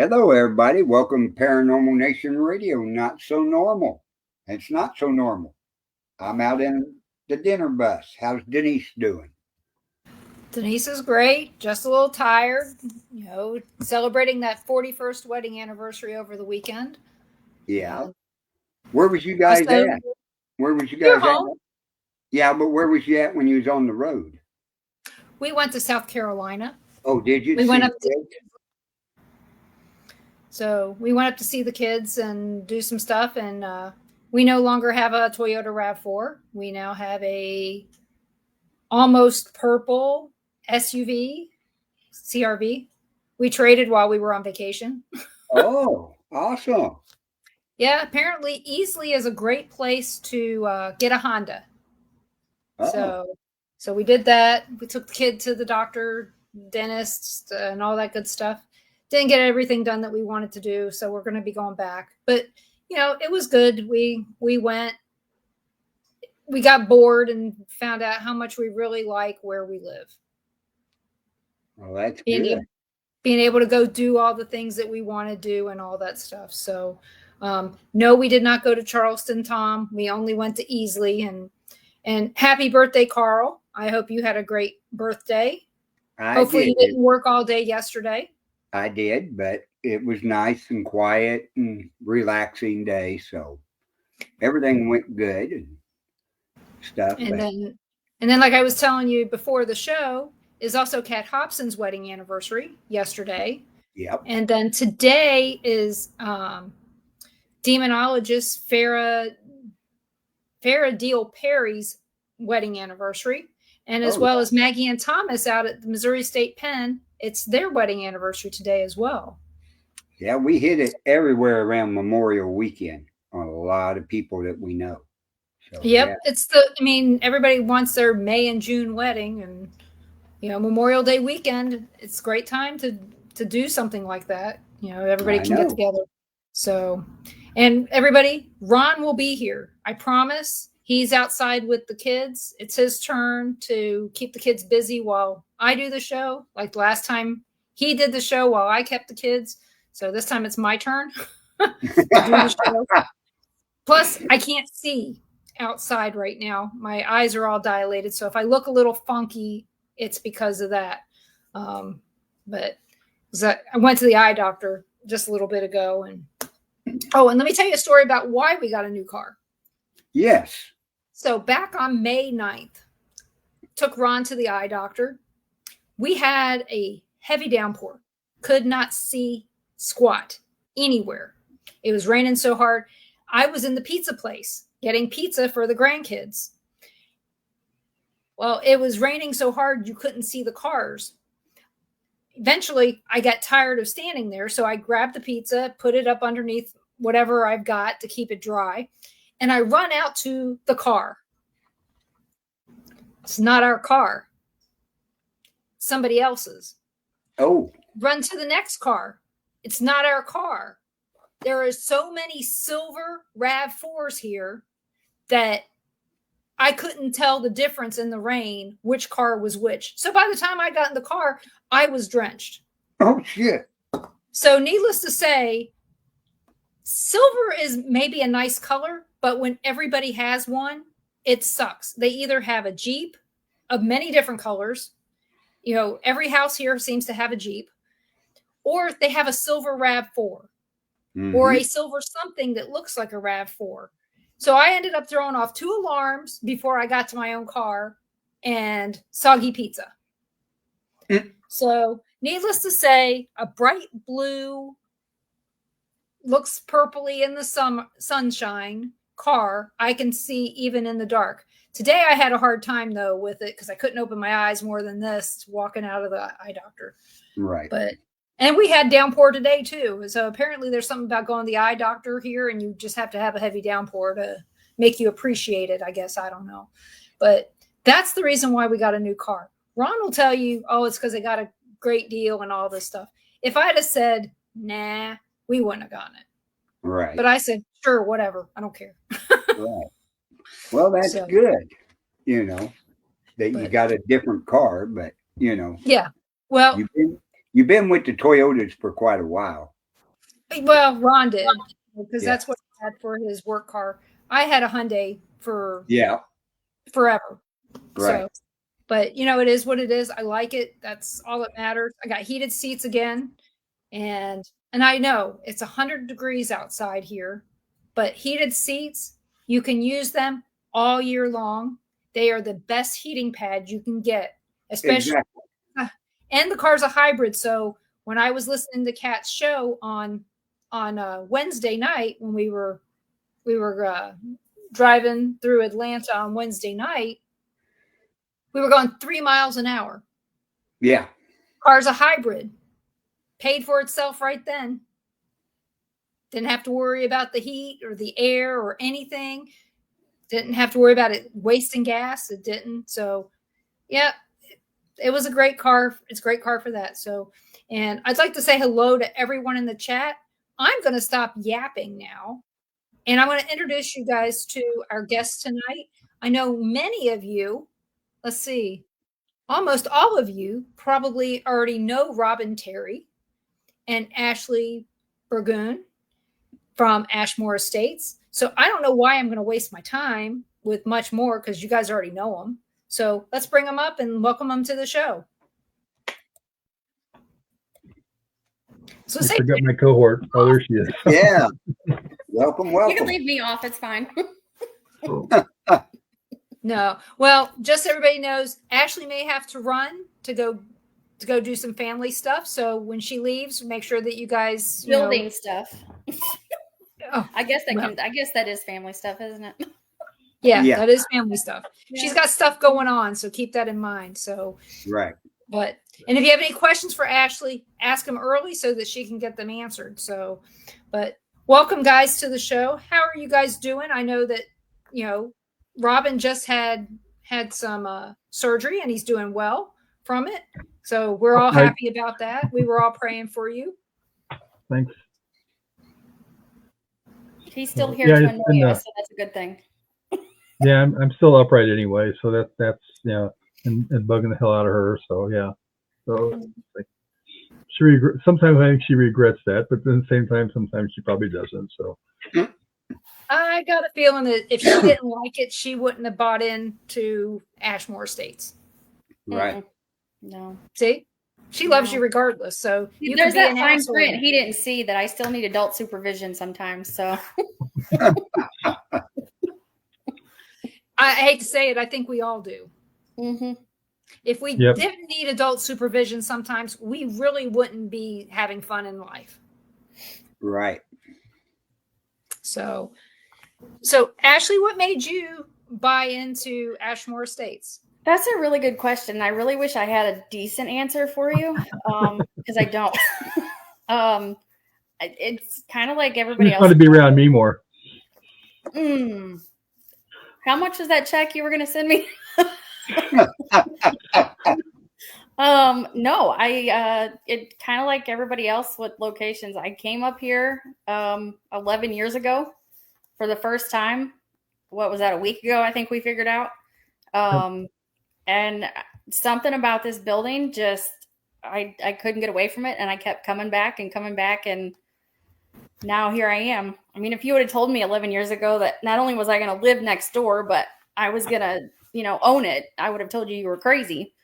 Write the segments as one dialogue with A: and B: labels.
A: Hello, everybody. Welcome to Paranormal Nation Radio. Not so normal. It's not so normal. I'm out in the dinner bus. How's Denise doing?
B: Denise is great, just a little tired, celebrating that 41st wedding anniversary over the weekend.
A: Yeah.
B: And
A: Where was you guys
B: also,
A: at? Where was you
B: you're
A: guys at?
B: home.
A: Yeah, but where was you at when you was on the road?
B: We went to South Carolina.
A: Oh, did you
B: We
A: see
B: went
A: the
B: up to,
A: kids?
B: so we went up to see the kids and do some stuff. And we no longer have a Toyota RAV4. We now have a almost purple SUV CRV. We traded while we were on vacation.
A: Oh, awesome.
B: Yeah, apparently Easley is a great place to get a Honda.
A: Oh,
B: So we did that. We took the kid to the doctor, dentist, and all that good stuff. Didn't get everything done that we wanted to do, so we're going to be going back. But it was good. We went. We got bored and found out how much we really like where we live.
A: well, that's
B: Being
A: good.
B: able, being able to go do all the things that we want to do and all that stuff. So, no, we did not go to Charleston, Tom. We only went to Easley. And happy birthday, Carl. I hope you had a great birthday.
A: I
B: Hopefully you
A: did.
B: didn't work all day yesterday.
A: I did, but it was nice and quiet and relaxing day, so everything went good and stuff.
B: And
A: But
B: then and then like I was telling you before the show is also Kat Hobson's wedding anniversary yesterday.
A: yep.
B: And then today is demonologist Farah Deal Perry's wedding anniversary. And as
A: Oh,
B: well as Maggie and Thomas out at the Missouri State Pen, it's their wedding anniversary today as well.
A: yeah, we hit it everywhere around Memorial Weekend on a lot of people that we know. So yeah,
B: Yep, everybody wants their May and June wedding, and Memorial Day weekend. It's a great time to do something like that. Everybody
A: I
B: can get
A: know.
B: together. So, and everybody, Ron will be here. I promise. He's outside with the kids. It's his turn to keep the kids busy while I do the show. Like last time, he did the show while I kept the kids. So this time it's my turn to do the show. Plus, I can't see outside right now. My eyes are all dilated. So if I look a little funky, it's because of that. But I went to the eye doctor just a little bit ago. And let me tell you a story about why we got a new car.
A: Yes.
B: So back on May 9th, took Ron to the eye doctor. We had a heavy downpour. Could not see squat anywhere. It was raining so hard. I was in the pizza place getting pizza for the grandkids. Well, it was raining so hard you couldn't see the cars. Eventually, I got tired of standing there, so I grabbed the pizza, put it up underneath whatever I've got to keep it dry, and I run out to the car. It's not our car. Somebody else's.
A: Oh.
B: Run to the next car. It's not our car. There are so many silver RAV4s here that I couldn't tell the difference in the rain, which car was which. So by the time I got in the car, I was drenched.
A: Oh, shit.
B: So needless to say, silver is maybe a nice color, but when everybody has one, it sucks. They either have a Jeep of many different colors. Every house here seems to have a Jeep, or they have a silver RAV4 or a silver something that looks like a RAV4. So I ended up throwing off 2 alarms before I got to my own car and soggy pizza. So needless to say, a bright blue, looks purpley in the sunshine car, I can see even in the dark. Today I had a hard time though with it because I couldn't open my eyes more than this walking out of the eye doctor.
A: Right.
B: And we had downpour today too. So apparently there's something about going to the eye doctor here and you just have to have a heavy downpour to make you appreciate it, I guess. I don't know. But that's the reason why we got a new car. Ron will tell you, it's because they got a great deal and all this stuff. If I'd have said, nah, we wouldn't have gotten it.
A: Right.
B: But I said, sure, whatever. I don't care.
A: Right. Well, that's good, that you got a different car, but,
B: Yeah. Well,
A: you've been with the Toyotas for quite a while.
B: Well, Ron did, because
A: Yeah.
B: that's what he had for his work car. I had a Hyundai for
A: Yeah.
B: forever.
A: Right.
B: So, but it is what it is. I like it. That's all that matters. I got heated seats again, and I know it's 100 degrees outside here, but heated seats, you can use them all year long. They are the best heating pad you can get, especially.
A: Exactly.
B: And the car's a hybrid, so when I was listening to Kat's show on Wednesday night when we were driving through Atlanta on Wednesday night, we were going 3 miles an hour.
A: Yeah.
B: Car's a hybrid. Paid for itself right then. Didn't have to worry about the heat or the air or anything. Didn't have to worry about it wasting gas. It didn't. So, yeah, it was a great car. It's a great car for that. So, and I'd like to say hello to everyone in the chat. I'm going to stop yapping now. And I'm going to introduce you guys to our guests tonight. I know many of you, let's see, almost all of you probably already know Robin Terry and Ashley Burgoon from Ashmore Estates. So I don't know why I'm going to waste my time with much more because you guys already know them. So let's bring them up and welcome them to the show. So
C: I forgot my cohort. Oh, there she is.
A: Yeah. Welcome.
D: You can leave me off. It's fine.
B: No. Well, just so everybody knows, Ashley may have to run to go do some family stuff. So when she leaves, make sure that you guys
D: Building stuff.
B: Oh,
D: I guess that is family stuff, isn't it?
B: Yeah,
A: Yeah.
B: that is family stuff.
D: Yeah.
B: She's got stuff going on, so keep that in mind. So
A: Right.
B: And if you have any questions for Ashley, ask them early so that she can get them answered. So, but welcome guys to the show. How are you guys doing? I know that, Robin just had some surgery and he's doing well from it. So we're all happy about that. We were all praying for you.
C: Thanks.
D: He's still here to annoy us, so that's a good thing.
C: Yeah, I'm still upright anyway, so that's and bugging the hell out of her. So yeah, so like sometimes I think she regrets that, but at the same time, sometimes she probably doesn't. So
B: I got a feeling that if she didn't like it, she wouldn't have bought into Ashmore Estates.
A: Right.
D: No.
B: See, she loves you regardless. So
D: there's that fine print he didn't see that I still need adult supervision sometimes. So
B: I hate to say it, I think we all do.
D: Mm-hmm.
B: If we didn't need adult supervision, sometimes we really wouldn't be having fun in life.
A: Right.
B: So Ashley, what made you buy into Ashmore Estates?
D: That's a really good question. I really wish I had a decent answer for you, because I don't. It's kind of like everybody else.
C: Want to be around me more.
D: How much was that check you were going to send me? No, it kind of like everybody else with locations. I came up here 11 years ago for the first time. What was that, a week ago? I think we figured out. And something about this building just, I couldn't get away from it. And I kept coming back. And now here I am. I mean, if you would have told me 11 years ago that not only was I going to live next door, but I was going to, own it, I would have told you were crazy.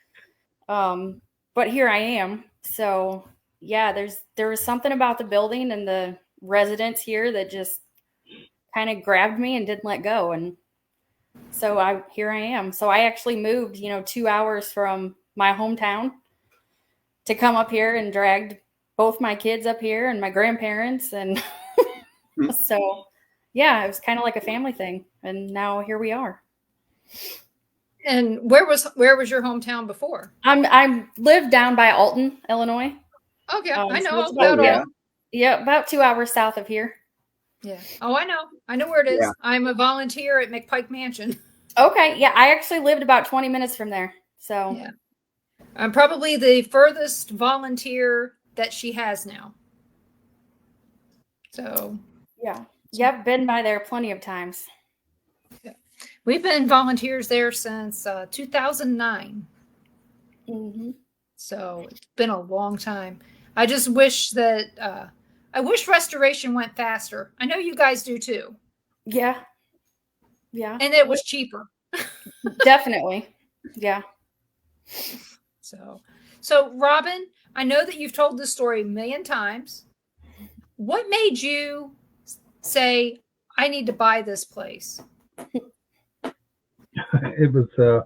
D: But here I am. So yeah, there was something about the building and the residents here that just kind of grabbed me and didn't let go. And so here I am. So I actually moved, 2 hours from my hometown to come up here and dragged both my kids up here and my grandparents. And so, yeah, it was kind of like a family thing. And now here we are.
B: And where was your hometown before?
D: I lived down by Alton, Illinois.
B: Okay, I know
D: so
B: about
A: yeah.
D: Yeah, about 2 hours south of here.
B: Yeah. Oh, I know where it is. Yeah. I'm a volunteer at McPike Mansion.
D: Okay. Yeah, I actually lived about 20 minutes from there. So
B: yeah, I'm probably the furthest volunteer that she has now. So
D: yeah, I've been by there plenty of times.
B: Yeah. We've been volunteers there since 2009.
D: Mm-hmm.
B: So it's been a long time. I just wish that I wish restoration went faster. I know you guys do too.
D: Yeah.
B: And it was cheaper.
D: Definitely. Yeah.
B: So Robin, I know that you've told this story a million times. What made you say, I need to buy this place?
C: It was the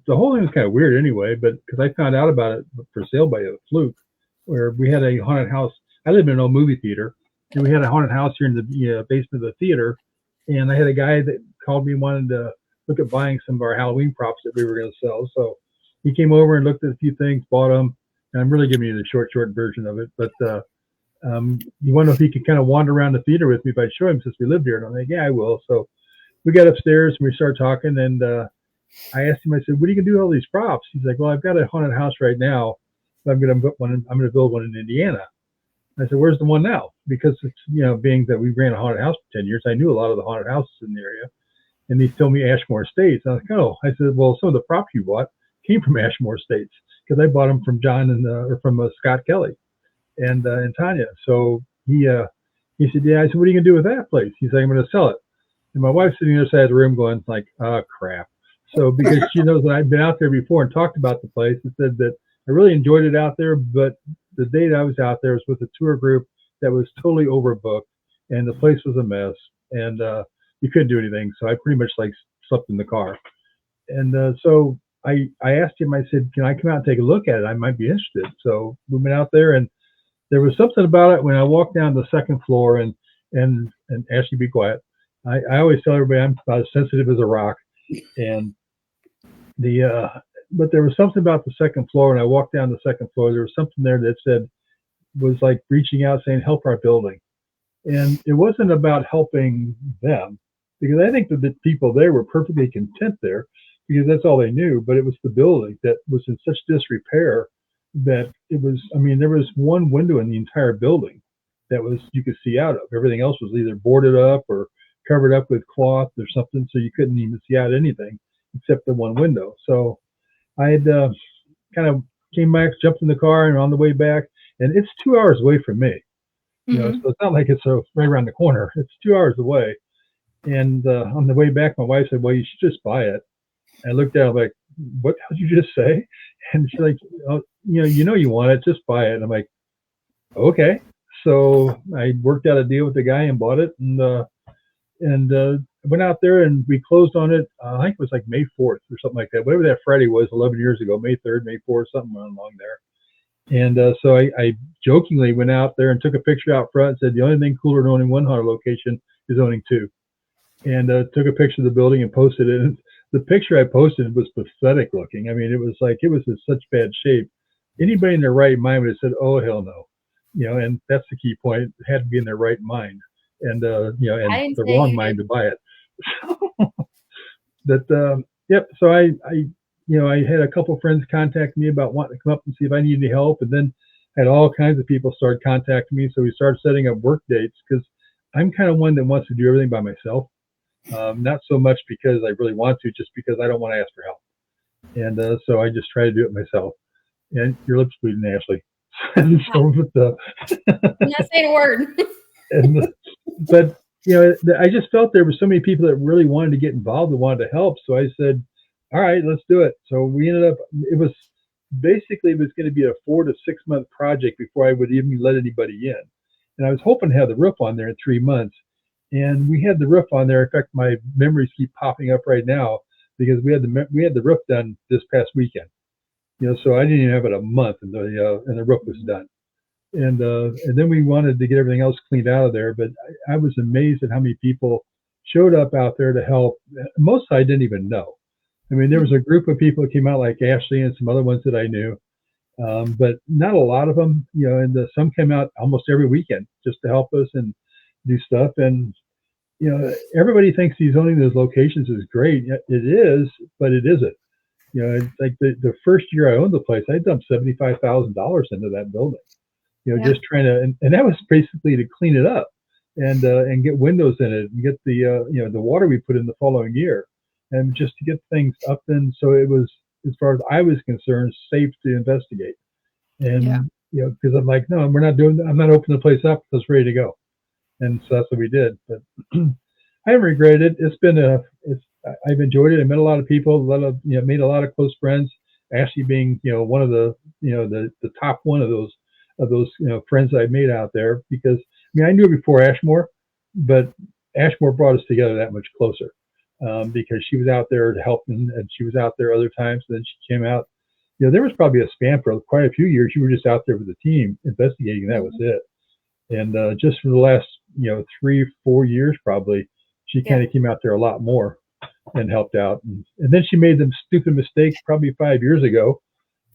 C: whole thing was kind of weird anyway, but because I found out about it for sale by a fluke, where we had a haunted house. I live in an old movie theater, and we had a haunted house here in the basement of the theater, and I had a guy that called me and wanted to look at buying some of our Halloween props that we were going to sell. So he came over and looked at a few things, bought them, and I'm really giving you the short version of it, but you want to know if he could kind of wander around the theater with me if I show him since we lived here, and I'm like, yeah, I will. So we got upstairs and we started talking, and I asked him, I said, what are you going to do with all these props? He's like, well, I've got a haunted house right now. But I'm going to build one in Indiana. I said, where's the one now? Because it's, being that we ran a haunted house for 10 years, I knew a lot of the haunted houses in the area. And he told me Ashmore Estates. I was like, oh, I said, well, some of the props you bought came from Ashmore Estates because I bought them from John or from Scott Kelly and Tanya. So he said, yeah. I said, what are you going to do with that place? He's like, I'm going to sell it. And my wife's sitting on the other side of the room going like, oh, crap. So because she knows that I'd been out there before and talked about the place and said that I really enjoyed it out there, but the day that I was out there was with a tour group that was totally overbooked and the place was a mess and you couldn't do anything. So I pretty much slept in the car. And so I asked him, I said, can I come out and take a look at it? I might be interested. So we went out there and there was something about it when I walked down the second floor and Ashley, be quiet. I always tell everybody I'm about as sensitive as a rock. And but there was something about the second floor, and I walked down the second floor. There was something there that was like reaching out, saying, "Help our building." And it wasn't about helping them, because I think that the people there were perfectly content there, because that's all they knew. But it was the building that was in such disrepair that it was. I mean, there was one window in the entire building that you could see out of. Everything else was either boarded up or covered up with cloth or something, so you couldn't even see out anything except the one window. So I had kind of came back, jumped in the car, and on the way back, and it's 2 hours away from me. So it's not like it's right around the corner. It's 2 hours away. And on the way back, my wife said, well, you should just buy it. And I looked at her like, what did you just say? And she's like, oh, you want it, just buy it. And I'm like, okay. So I worked out a deal with the guy and bought it, and went out there and we closed on it. I think it was like May 4th or something like that. Whatever that Friday was, 11 years ago, May 3rd, May 4th, something along there. And so I jokingly went out there and took a picture out front and said, the only thing cooler than owning one haunted location is owning two. And took a picture of the building and posted it. And the picture I posted was pathetic looking. I mean, it was in such bad shape. Anybody in their right mind would have said, oh, hell no. And that's the key point. It had to be in their right mind. And and the wrong mind to buy it. Yep. So I had a couple of friends contact me about wanting to come up and see if I needed any help, and then had all kinds of people start contacting me. So we started setting up work dates because I'm kind of one that wants to do everything by myself. Not so much because I really want to, just because I don't want to ask for help. And so I just try to do it myself. And your lips bleeding, Ashley. And so
D: I'm not saying a word.
C: But I just felt there were so many people that really wanted to get involved and wanted to help. So I said, all right, let's do it. So we ended up, it was going to be a 4 to 6 month project before I would even let anybody in. And I was hoping to have the roof on there in 3 months. And we had the roof on there. In fact, my memories keep popping up right now because we had the roof done this past weekend. So I didn't even have it a month and the roof was done. And then we wanted to get everything else cleaned out of there. But I was amazed at how many people showed up out there to help. Most I didn't even know. I mean, there was a group of people that came out like Ashley and some other ones that I knew, but not a lot of them. And some came out almost every weekend just to help us and do stuff. And everybody thinks owning those locations is great. It is, but it isn't. It's like the first year I owned the place, I dumped $75,000 into that building. Just trying to, and that was basically to clean it up and get windows in it and get the water we put in the following year, and just to get things up. And so it was, as far as I was concerned, safe to investigate. And because I'm like, no, we're not doing that. I'm not opening the place up until it's ready to go. And so that's what we did. But I haven't regretted it. I've enjoyed it. I met a lot of people, made a lot of close friends. Ashley being, one of the, the top one of those friends I made out there, because I knew her before Ashmore, but Ashmore brought us together that much closer, because she was out there to help, and she was out there other times. And then she came out. There was probably a span for quite a few years. You were just out there with the team investigating, and that was it. And just for the last, 3-4 years, probably, she kind of came out there a lot more and helped out. And then she made them stupid mistakes probably 5 years ago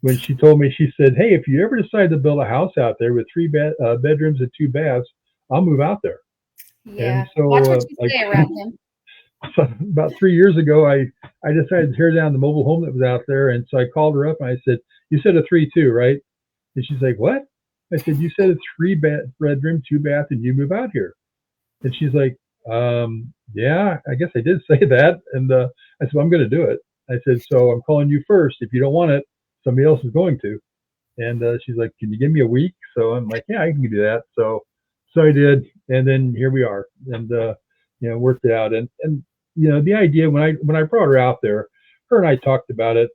C: when she told me, she said, hey, if you ever decide to build a house out there with 3 bedrooms and 2 baths, I'll move out there.
D: Yeah.
C: And so,
D: Watch what you say around him.
C: So about 3 years ago, I decided to tear down the mobile home that was out there. And so I called her up and I said, you said a 3-2, right? And she's like, what? I said, you said a 3 bedroom, 2 bath, and you move out here. And she's like, yeah, I guess I did say that. And I said, well, I'm going to do it. I said, so I'm calling you first. If you don't want it, somebody else is going to. And she's like, can you give me a week? So I'm like, yeah, I can do that. So I did. And then here we are. And, worked it out. And the idea when I brought her out there, her and I talked about it,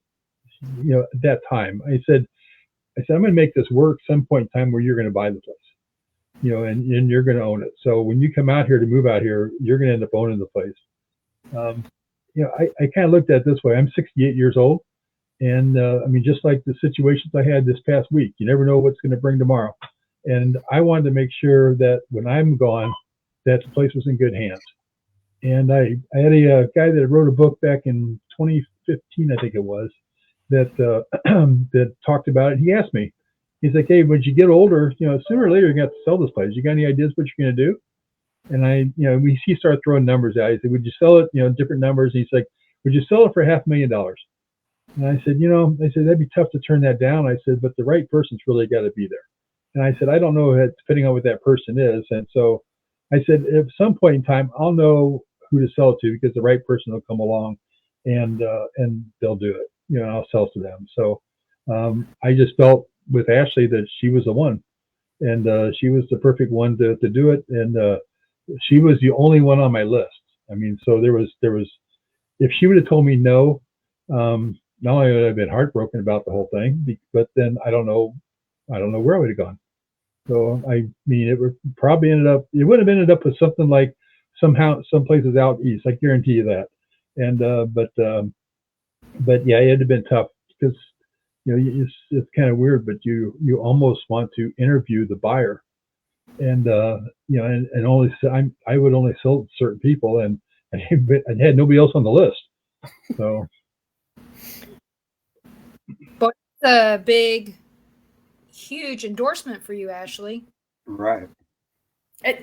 C: at that time. I said, I'm going to make this work some point in time where you're going to buy the place, and you're going to own it. So when you come out here to move out here, you're going to end up owning the place. I kind of looked at it this way. I'm 68 years old. And just like the situations I had this past week, you never know what's going to bring tomorrow. And I wanted to make sure that when I'm gone, that the place was in good hands. And I had a guy that wrote a book back in 2015, I think it was, that that talked about it. He asked me, he's like, hey, when you get older, sooner or later you're going to have to sell this place. You got any ideas what you're going to do? And he started throwing numbers out. He said, would you sell it, different numbers? And he's like, would you sell it for $500,000? And I said, that'd be tough to turn that down. I said, but the right person's really got to be there. And I said, I don't know, depending on what that person is. And so I said, at some point in time, I'll know who to sell it to, because the right person will come along and they'll do it. I'll sell it to them. So I just felt with Ashley that she was the one, and she was the perfect one to do it. And she was the only one on my list. So there was, if she would have told me no, not only would I have been heartbroken about the whole thing, but then I don't know where I would have gone. So it would probably it would have ended up with something like some places out east. I guarantee you that. And but yeah, it had been tough because it's kind of weird, but you almost want to interview the buyer, and and only I would only sell to certain people, and I had nobody else on the list. So.
B: But it's a big, huge endorsement for you, Ashley.
A: Right.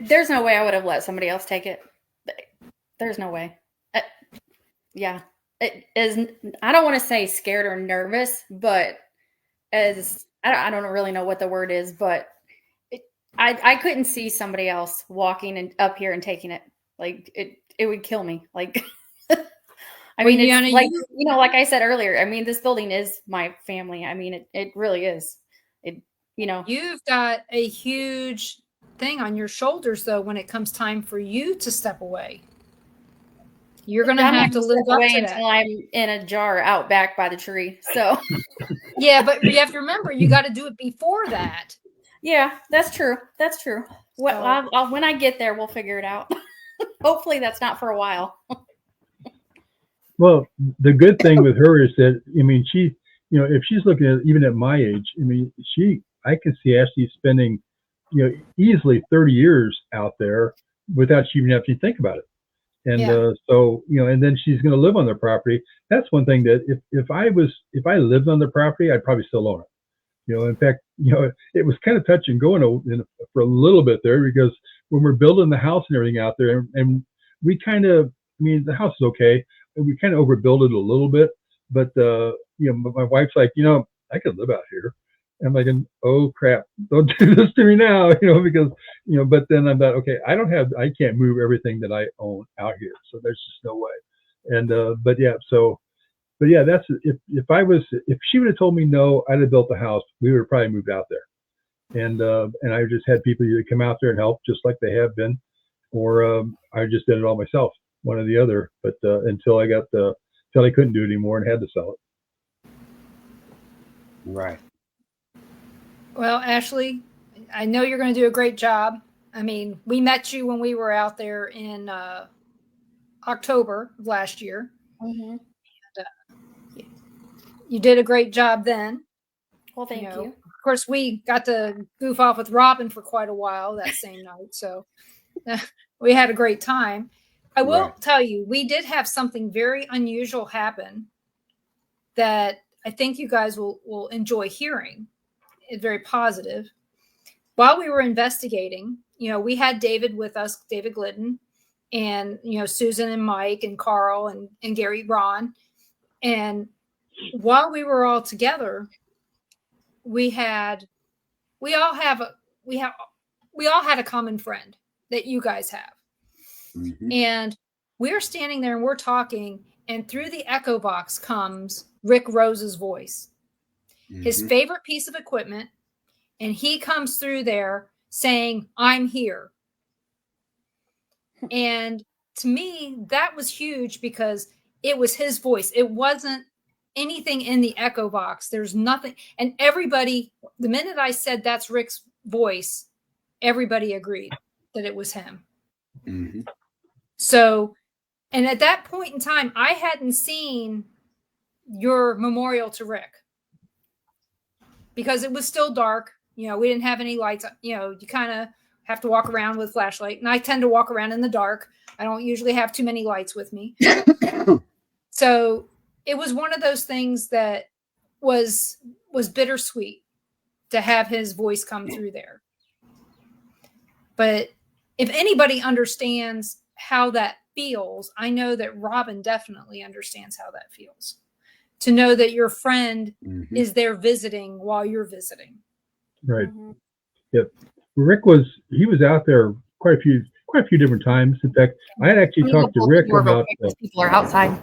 D: There's no way I would have let somebody else take it. There's no way. Yeah. It is. I don't want to say scared or nervous, but I don't really know what the word is, but I couldn't see somebody else walking up here and taking it. Like it would kill me. Like, it's like, like I said earlier, this building is my family. It really is.
B: You've got a huge thing on your shoulders, though, when it comes time for you to step away. You're going to have to live up to that.
D: Until I'm in a jar out back by the tree. So,
B: yeah, but you have to remember, you got to do it before that.
D: Yeah, that's true. That's true. Well, when I get there, we'll figure it out. Hopefully that's not for a while.
C: Well, the good thing with her is that, she, if she's looking at, even at my age, I can see Ashley spending, easily 30 years out there without she even having to think about it. And so, and then she's going to live on the property. That's one thing that if I lived on the property, I'd probably still own it. In fact, it was kind of touch and go for a little bit there, because when we're building the house and everything out there, and we kind of, the house is okay. We kind of overbuilt it a little bit, but my wife's like, I could live out here. And I'm like, oh crap, don't do this to me now, because, but then I'm like, okay, I can't move everything that I own out here. So there's just no way. And, but yeah, that's, if she would have told me no, I'd have built the house. We would have probably moved out there. and I just had people either come out there and help, just like they have been, or I just did it all myself, one or the other. But until I couldn't do it anymore and had to sell it.
A: Right.
B: Well, Ashley, I know you're going to do a great job. I mean, we met you when we were out there in October of last year.
D: Mm-hmm.
B: You did a great job then.
D: Well, thank you.
B: Of course, we got to goof off with Robin for quite a while that same night. So we had a great time. I will tell you, we did have something very unusual happen that I think you guys will enjoy hearing. It's very positive. While we were investigating, we had David with us, David Glidden, and, Susan and Mike and Carl and Gary Ron. And while we were all together, we all had a common friend that you guys have.
A: Mm-hmm.
B: And we're standing there and we're talking, and through the echo box comes Rick Rose's voice, his favorite piece of equipment. And he comes through there saying, "I'm here." And to me, that was huge because it was his voice. It wasn't anything in the echo box. There's nothing. And everybody, the minute I said that's Rick's voice, everybody agreed that it was him.
A: Mm-hmm.
B: So, and at that point in time, I hadn't seen your memorial to Rick because it was still dark. We didn't have any lights. You kind of have to walk around with flashlight. And I tend to walk around in the dark. I don't usually have too many lights with me. So it was one of those things that was bittersweet to have his voice come through there. But if anybody understands how that feels, I know that Robin definitely understands how that feels. To know that your friend is there visiting while you're visiting.
C: Right. Yep. Rick was out there quite a few different times. In fact, I had actually talked to Rick about
D: people are outside.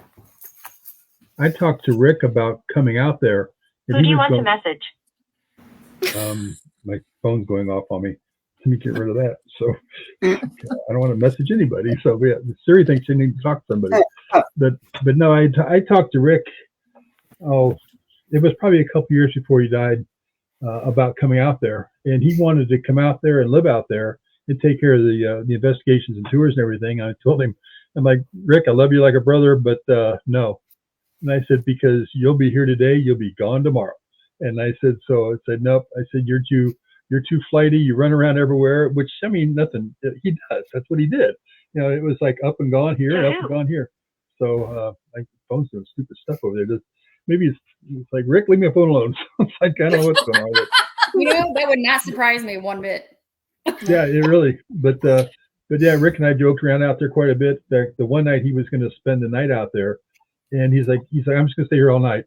C: I talked to Rick about coming out there.
E: Who do you want to message?
C: My phone's going off on me. Let me get rid of that. So I don't want to message anybody. So Siri thinks you need to talk to somebody. But no, I talked to Rick. Oh, it was probably a couple years before he died. About coming out there, and he wanted to come out there and live out there and take care of the investigations and tours and everything. I told him, I'm like, Rick, I love you like a brother, but no. And I said, because you'll be here today, you'll be gone tomorrow. And I said, nope. I said, you're too flighty. You run around everywhere, which I mean, nothing. He does. That's what he did. It was like up and gone here, and up and gone here. So my phone's doing stupid stuff over there. Maybe it's like, Rick, leave me a phone alone. So it's like, I don't know what's going on with it.
D: That would not surprise me one bit.
C: Yeah, it really. But yeah, Rick and I joked around out there quite a bit. The one night he was going to spend the night out there, and he's like, I'm just going to stay here all night.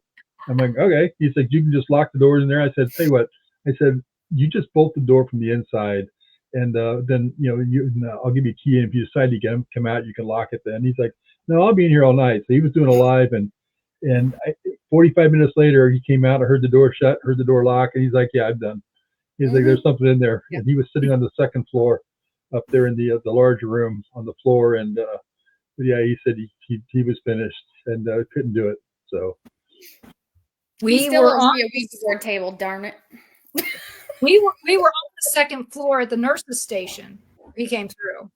C: I'm like, okay. He's like, you can just lock the doors in there. I said, tell you what. I said, you just bolt the door from the inside, and then I'll give you a key, and if you decide to come out, you can lock it. Then he's like, no, I'll be in here all night. So he was doing a live, and 45 minutes later, he came out. I heard the door shut, heard the door lock, and he's like, "Yeah, I'm done." He's like, "There's something in there." Yeah. And he was sitting on the second floor, up there in the larger room on the floor, and yeah, he said he was finished and couldn't do it. So
D: we were on a Ouija board table. Darn it!
B: we were on the second floor at the nurses' station. He came through.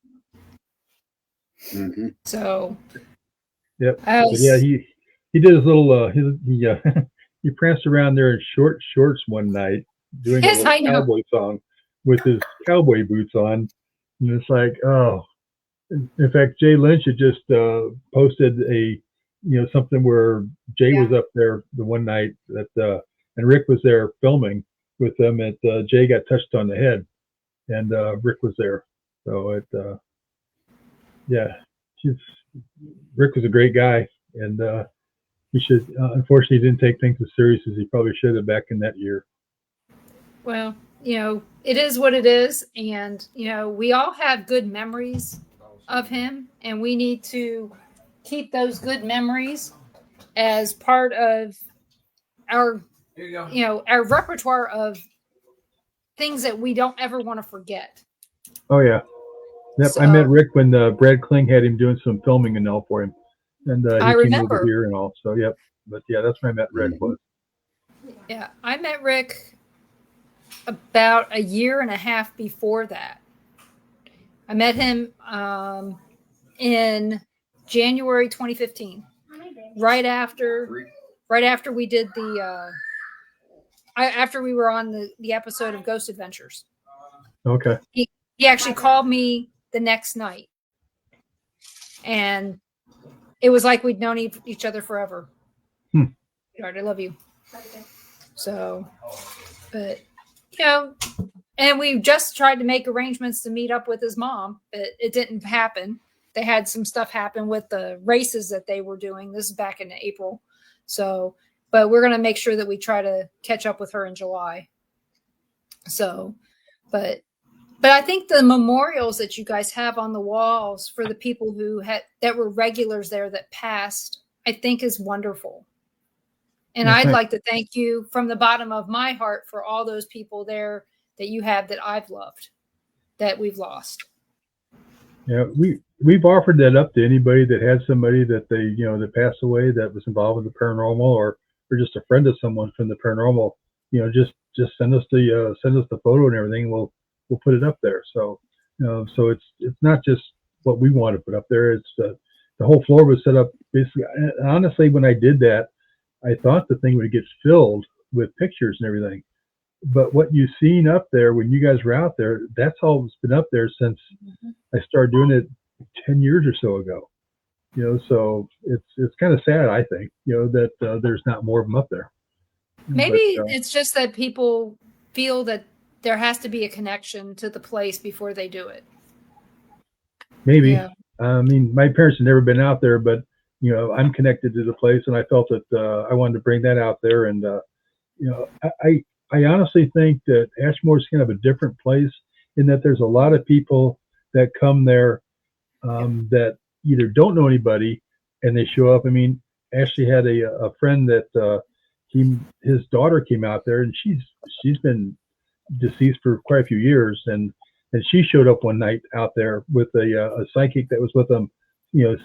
A: Mm-hmm.
B: So.
C: Yep. Yeah, he did his little he pranced around there in short shorts one night doing a little cowboy song with his cowboy boots on, and it's like, oh. In fact, Jay Lynch had just posted something where Jay was up there the one night that and Rick was there filming with them, and Jay got touched on the head, and Rick was there. So Rick was a great guy, and he should. Unfortunately, he didn't take things as serious as he probably should have back in that year.
B: Well, it is what it is, and we all have good memories of him, and we need to keep those good memories as part of our, our repertoire of things that we don't ever want to forget.
C: Oh yeah. Yep.
B: So,
C: I met Rick when Brad Kling had him doing some filming and all for him, and he
B: I
C: came
B: remember.
C: over here and all. So yep. But yeah, that's when I met Rick. Was.
B: Yeah, I met Rick about a year and a half before that. I met him in January 2015, right after we did the after we were on the episode of Ghost Adventures.
C: Okay.
B: He actually called me the next night, and it was like we'd known each other forever. I love you. So, but and we just tried to make arrangements to meet up with his mom, but it didn't happen. They had some stuff happen with the races that they were doing. This is back in April. So, but we're going to make sure that we try to catch up with her in July. So, but I think the memorials that you guys have on the walls for the people who that were regulars there that passed, I think is wonderful. And I'd like to thank you from the bottom of my heart for all those people there that you have that I've loved, that we've lost.
C: Yeah, we've offered that up to anybody that had somebody that they that passed away that was involved with the paranormal, or just a friend of someone from the paranormal. Just send us the photo and everything. We'll put it up there. So so it's not just what we want to put up there. It's the whole floor was set up basically. Honestly, when I did that, I thought the thing would get filled with pictures and everything. But what you've seen up there when you guys were out there, that's all that's been up there since I started doing it 10 years or so ago. So it's kind of sad, I think, that there's not more of them up there.
B: Maybe it's just that people feel that there has to be a connection to the place before they do it.
C: Maybe. Yeah. I mean, my parents had never been out there, but I'm connected to the place, and I felt that I wanted to bring that out there. And I honestly think that Ashmore is kind of a different place in that there's a lot of people that come there that either don't know anybody and they show up. I mean, Ashley had a friend that his daughter came out there, and she's been deceased for quite a few years, and she showed up one night out there with a psychic that was with them,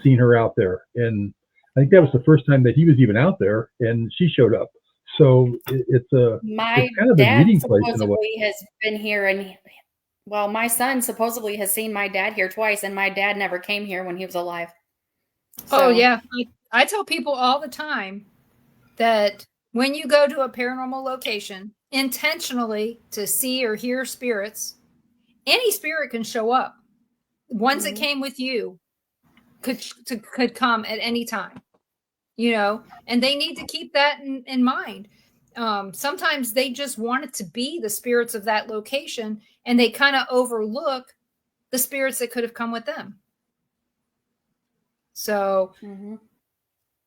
C: seeing her out there, and I think that was the first time that he was even out there, and she showed up. So it's kind of a meeting place in a way.
D: My dad has been here, and my son supposedly has seen my dad here twice, and my dad never came here when he was alive.
B: So. Oh yeah, I tell people all the time that when you go to a paranormal location intentionally to see or hear spirits, any spirit can show up. Ones that came with you could come at any time, and they need to keep that in mind. Sometimes they just want it to be the spirits of that location, and they kind of overlook the spirits that could have come with them. So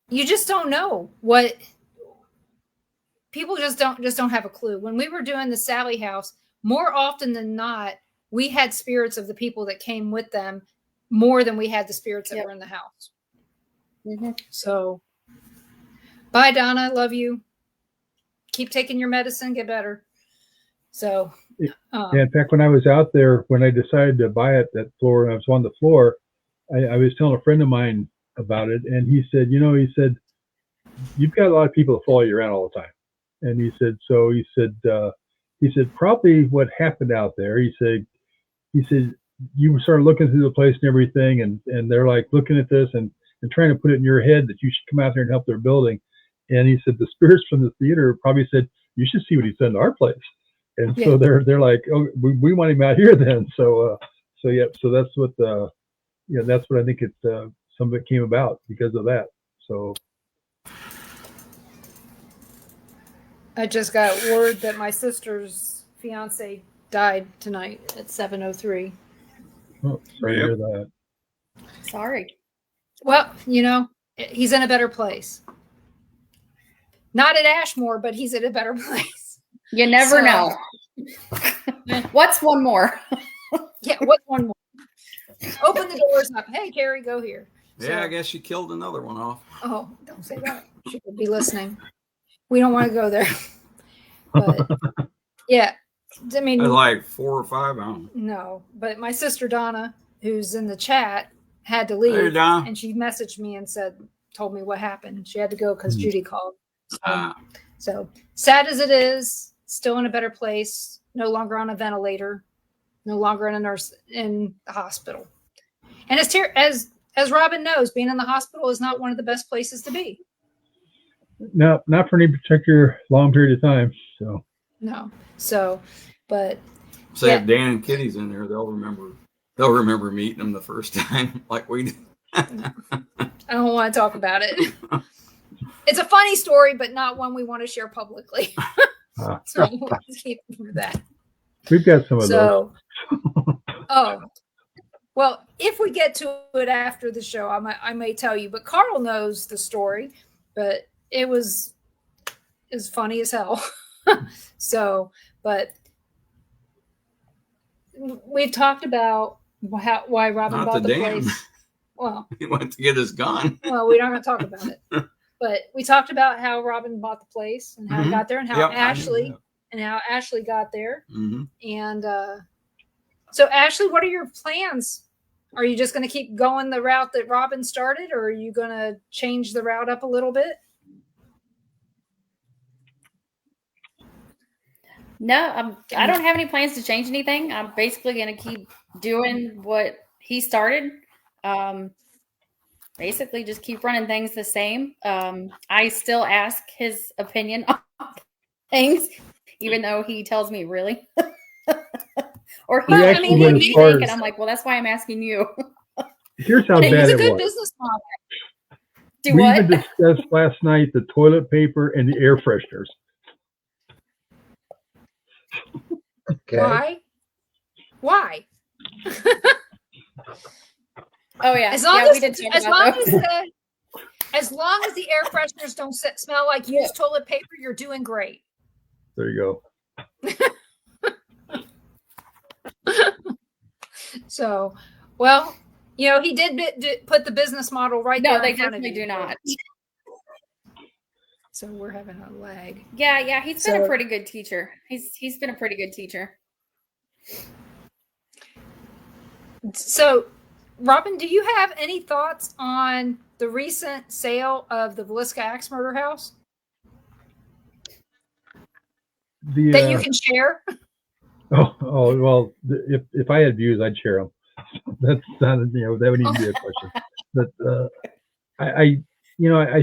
B: you just don't know what people just don't have a clue. When we were doing the Sally House, more often than not, we had spirits of the people that came with them more than we had the spirits that were in the house. So, bye, Donna. Love you. Keep taking your medicine. Get better. So,
C: in fact, when I was out there, when I decided to buy it, that floor, and I was on the floor, I was telling a friend of mine about it, and he said, you've got a lot of people that follow you around all the time. And he said, probably what happened out there, he said, you started looking through the place and everything, and they're like looking at this and trying to put it in your head that you should come out there and help their building. And he said, the spirits from the theater probably said, you should see what he's done to our place. And so they're like, oh, we want him out here then. So that's what that's what I think some of it came about because of that. So
B: I just got word that my sister's fiance died tonight at 7:03.
C: Oh, sorry to hear that.
D: Sorry.
B: Well, he's in a better place. Not at Ashmore, but he's in a better place.
D: You never know. What's one more?
B: Yeah, what's one more? Open the doors up. Hey, Carrie, go here.
E: Yeah, I guess you killed another one off.
B: Oh, don't say that. She could be listening. We don't want to go there. But yeah. I mean,
E: That's like 4 or 5. I don't know.
B: no, but my sister Donna, who's in the chat, had to
E: Hey,
B: leave,
E: Don.
B: and she messaged me and told me what happened. She had to go because Judy called. So sad as it is, still in a better place. No longer on a ventilator. No longer in a nurse in the hospital. And as Robin knows, being in the hospital is not one of the best places to be.
C: No, not for any particular long period of time. So
B: no. So, but
E: say if Dan and Kitty's in there, they'll remember meeting them the first time, like we did.
B: I don't want to talk about it. It's a funny story, but not one we want to share publicly. So we'll keep that.
C: We've got some of those.
B: Oh, well, if we get to it after the show, I may tell you. But Carl knows the story, but it was funny as hell. So, but we've talked about why Robin bought the place. Well,
E: he went to get his gun.
B: Well, we aren't going to talk about it, but we talked about how Robin bought the place and how he got there, and how Ashley got there.
E: Mm-hmm.
B: And so, Ashley, what are your plans? Are you just going to keep going the route that Robin started, or are you going to change the route up a little bit?
D: No, I don't have any plans to change anything. I'm basically going to keep doing what he started. Basically just keep running things the same. I still ask his opinion on things, even though he tells me really. Or he think, and I'm like, well, that's why I'm asking you.
C: Here's how bad it was.
B: It's a good business model.
C: We even discussed last night the toilet paper and the air fresheners.
A: Okay.
B: Why?
D: Oh yeah.
B: As long as the air fresheners don't smell like used toilet paper, you're doing great.
C: There you go.
B: So, well, he did put the business model right there.
D: No, they definitely do not.
B: So we're having a lag.
D: Yeah, he's been a pretty good teacher. He's been a pretty good teacher.
B: So, Robin, do you have any thoughts on the recent sale of the Villisca Axe Murder House that you can share?
C: Oh well, if I had views, I'd share them. That's not, that would need to be a question. But I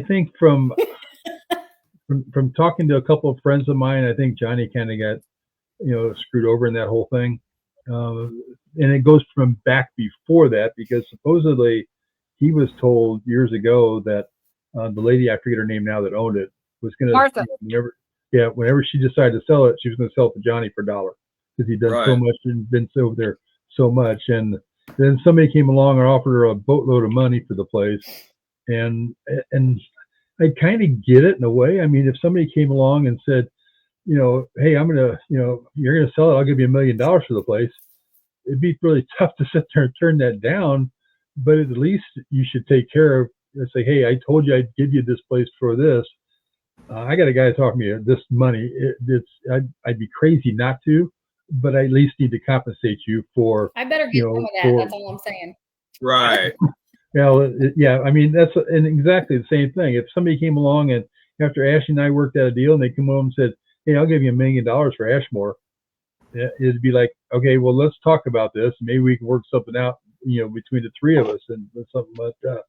C: think from talking to a couple of friends of mine, I think Johnny kind of got screwed over in that whole thing. And it goes from back before that, because supposedly he was told years ago that the lady, I forget her name now, that owned it, was going to
B: Martha.
C: Whenever she decided to sell it, she was going to sell it to Johnny for $1, because he'd done so much and been over there so much. And then somebody came along and offered her a boatload of money for the place, and I kind of get it in a way. I mean, if somebody came along and said, hey, I'm gonna, you're gonna sell it, I'll give you $1 million for the place, it'd be really tough to sit there and turn that down. But at least you should take care of, say, hey, I told you I'd give you this place for this. I got a guy talking to me this money. I'd be crazy not to, but I at least need to compensate you for.
D: I better get some of that. That's all I'm saying.
E: Right.
C: Well, yeah. I mean, that's exactly the same thing. If somebody came along and after Ashley and I worked out a deal, and they come home and said, "Hey, I'll give you $1 million for Ashmore," it'd be like, okay, well, let's talk about this. Maybe we can work something out, between the three of us and something like that.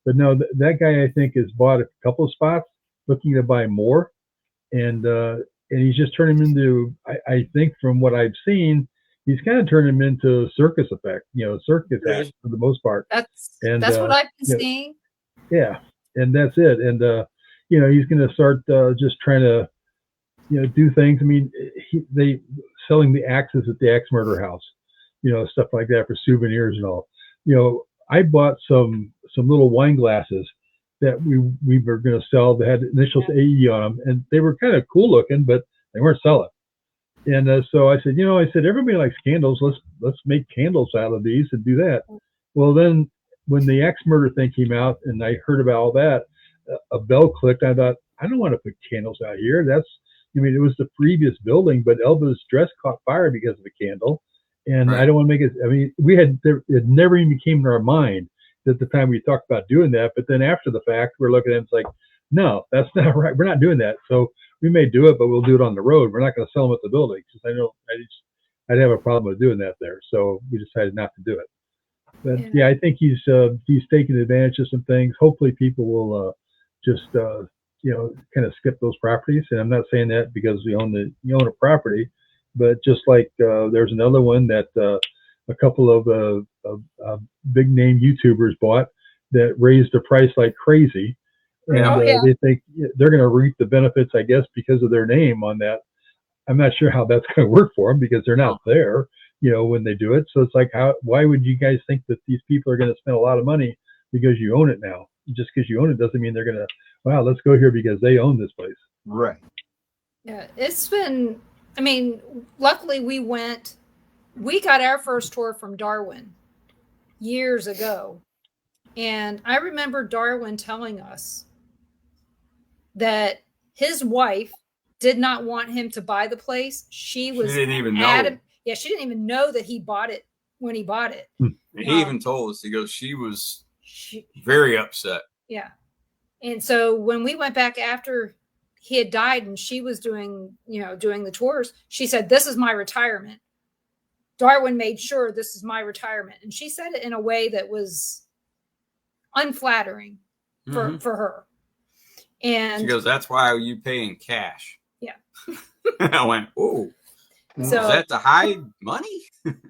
C: But no, that guy, I think, has bought a couple of spots, looking to buy more, and he's just turned him into. I think from what I've seen, he's kind of turned him into a circus effect, circus act for the most part.
B: That's what I've been seeing.
C: Yeah, and that's it. And he's going to start just trying to, do things. I mean, they selling the axes at the Axe Murder House, stuff like that for souvenirs and all. I bought some little wine glasses that we were going to sell that had initials AE on them, and they were kind of cool looking, but they weren't selling. And so I said, everybody likes candles. Let's make candles out of these and do that. Well, then when the Axe Murder thing came out and I heard about all that, a bell clicked. I thought, I don't want to put candles out here. That's, I mean, it was the previous building, but Elva's dress caught fire because of a candle. And
E: Right.
C: I don't want to make it, I mean, it never even came to our mind at the time we talked about doing that. But then after the fact, we're looking at it, it's like, no, that's not right. We're not doing that. So we may do it, but we'll do it on the road. We're not going to sell them at the building because I'd have a problem with doing that there. So we decided not to do it. But yeah, I think he's taking advantage of some things. Hopefully people will just kind of skip those properties. And I'm not saying that because you own a property, but just like there's another one that a couple of big name YouTubers bought that raised the price like crazy. And they think they're going to reap the benefits, I guess, because of their name on that. I'm not sure how that's going to work for them because they're not there, when they do it. So it's like, why would you guys think that these people are going to spend a lot of money because you own it now? Just because you own it doesn't mean they're going to, wow, let's go here because they own this place.
A: Right.
B: Yeah, it's been, I mean, luckily we got our first tour from Darwin years ago. And I remember Darwin telling us that his wife did not want him to buy the place. She didn't even know. Yeah, she didn't even know that he bought it when he bought it.
E: And he even told us, he goes, she was very upset.
B: Yeah. And so when we went back after he had died and she was doing the tours, she said, "This is my retirement." Darwin made sure this is my retirement. And she said it in a way that was unflattering for her. And
E: she goes, "That's why you pay in cash."
B: Yeah.
E: I went, "Oh,
B: so
E: is that to hide money?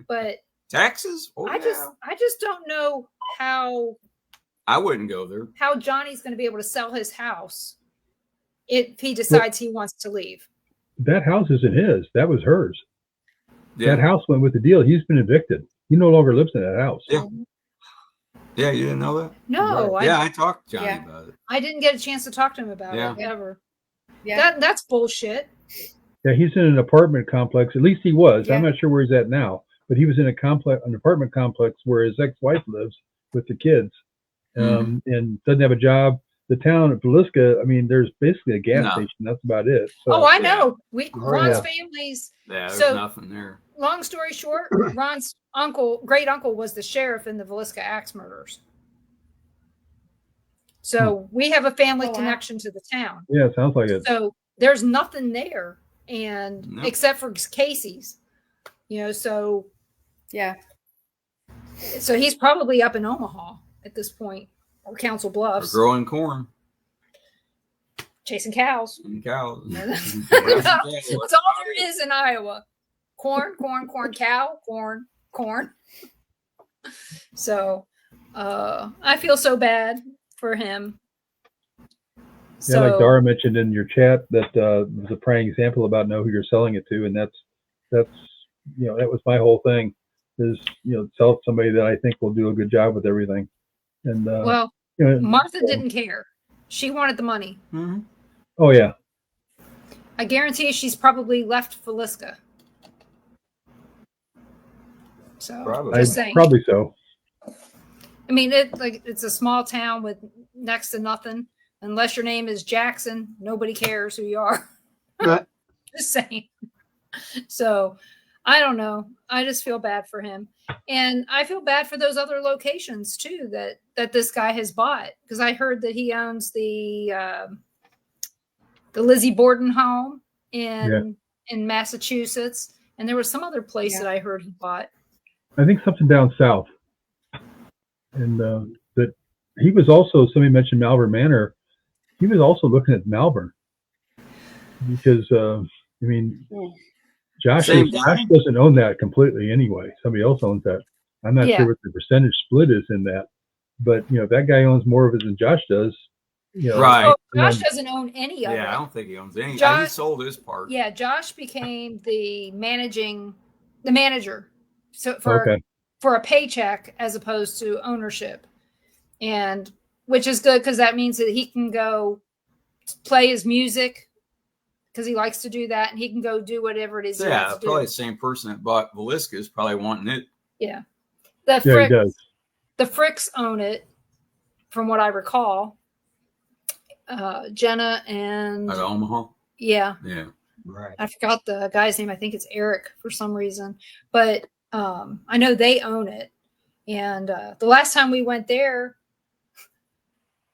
B: But
E: taxes?" Oh,
B: I just don't know how
E: I wouldn't go there.
B: How Johnny's going to be able to sell his house if he decides he wants to leave.
C: That house isn't his. That was hers.
E: Yeah.
C: That house went with the deal. He's been evicted. He no longer lives in that house.
E: Yeah. Yeah, you didn't know that?
B: No.
E: Right. I talked to Johnny about it.
B: I didn't get a chance to talk to him about it ever.
D: Yeah.
B: That's bullshit.
C: Yeah, he's in an apartment complex. At least he was. Yeah. I'm not sure where he's at now, but he was in an apartment complex where his ex-wife lives with the kids, and doesn't have a job. The town of Villisca, I mean, there's basically a gas station. That's about it. So,
B: I know. Ron's family's.
E: Yeah, there's nothing there.
B: Long story short, Ron's great uncle was the sheriff in the Villisca axe murders. So we have a family connection to the town.
C: Yeah, it sounds like it.
B: So there's nothing there, and except for Casey's, so
D: yeah.
B: So he's probably up in Omaha at this point, or Council Bluffs,
E: or growing corn,
B: chasing cows.
E: Cows.
B: That's all there is in Iowa. Corn, cow, corn. So I feel so bad for him.
C: Yeah, like Dara mentioned in your chat, that was a prime example about know who you're selling it to, and that's that was my whole thing, is sell it to somebody that I think will do a good job with everything. And
B: Martha didn't care; she wanted the money.
E: Mm-hmm.
C: Oh yeah,
B: I guarantee she's probably left Villisca. So just saying.
C: Probably so.
B: I mean, it's a small town with next to nothing. Unless your name is Jackson, nobody cares who you are.
A: Right.
B: Just saying. So I don't know. I just feel bad for him. And I feel bad for those other locations too that this guy has bought. Because I heard that he owns the Lizzie Borden home in Massachusetts. And there was some other place that I heard he bought.
C: I think something down south. And that he was also, somebody mentioned Malvern Manor. He was also looking at Malvern because, Josh doesn't own that completely anyway. Somebody else owns that. I'm not sure what the percentage split is in that, but if that guy owns more of it than Josh does,
E: right?
B: Oh, Josh doesn't own any of it.
E: Yeah, I don't think he owns any.
B: Josh,
E: he sold his part.
B: Yeah, Josh became the manager, so for a paycheck as opposed to ownership, and which is good because that means that he can go play his music because he likes to do that, and he can go do whatever it is.
E: Yeah, probably the same person that bought Villisca is probably wanting it.
B: Yeah,
C: he does.
B: The Fricks own it, from what I recall. Jenna and
E: Out of Omaha.
B: Yeah.
A: Right.
B: I forgot the guy's name. I think it's Eric for some reason, but I know they own it. And the last time we went there,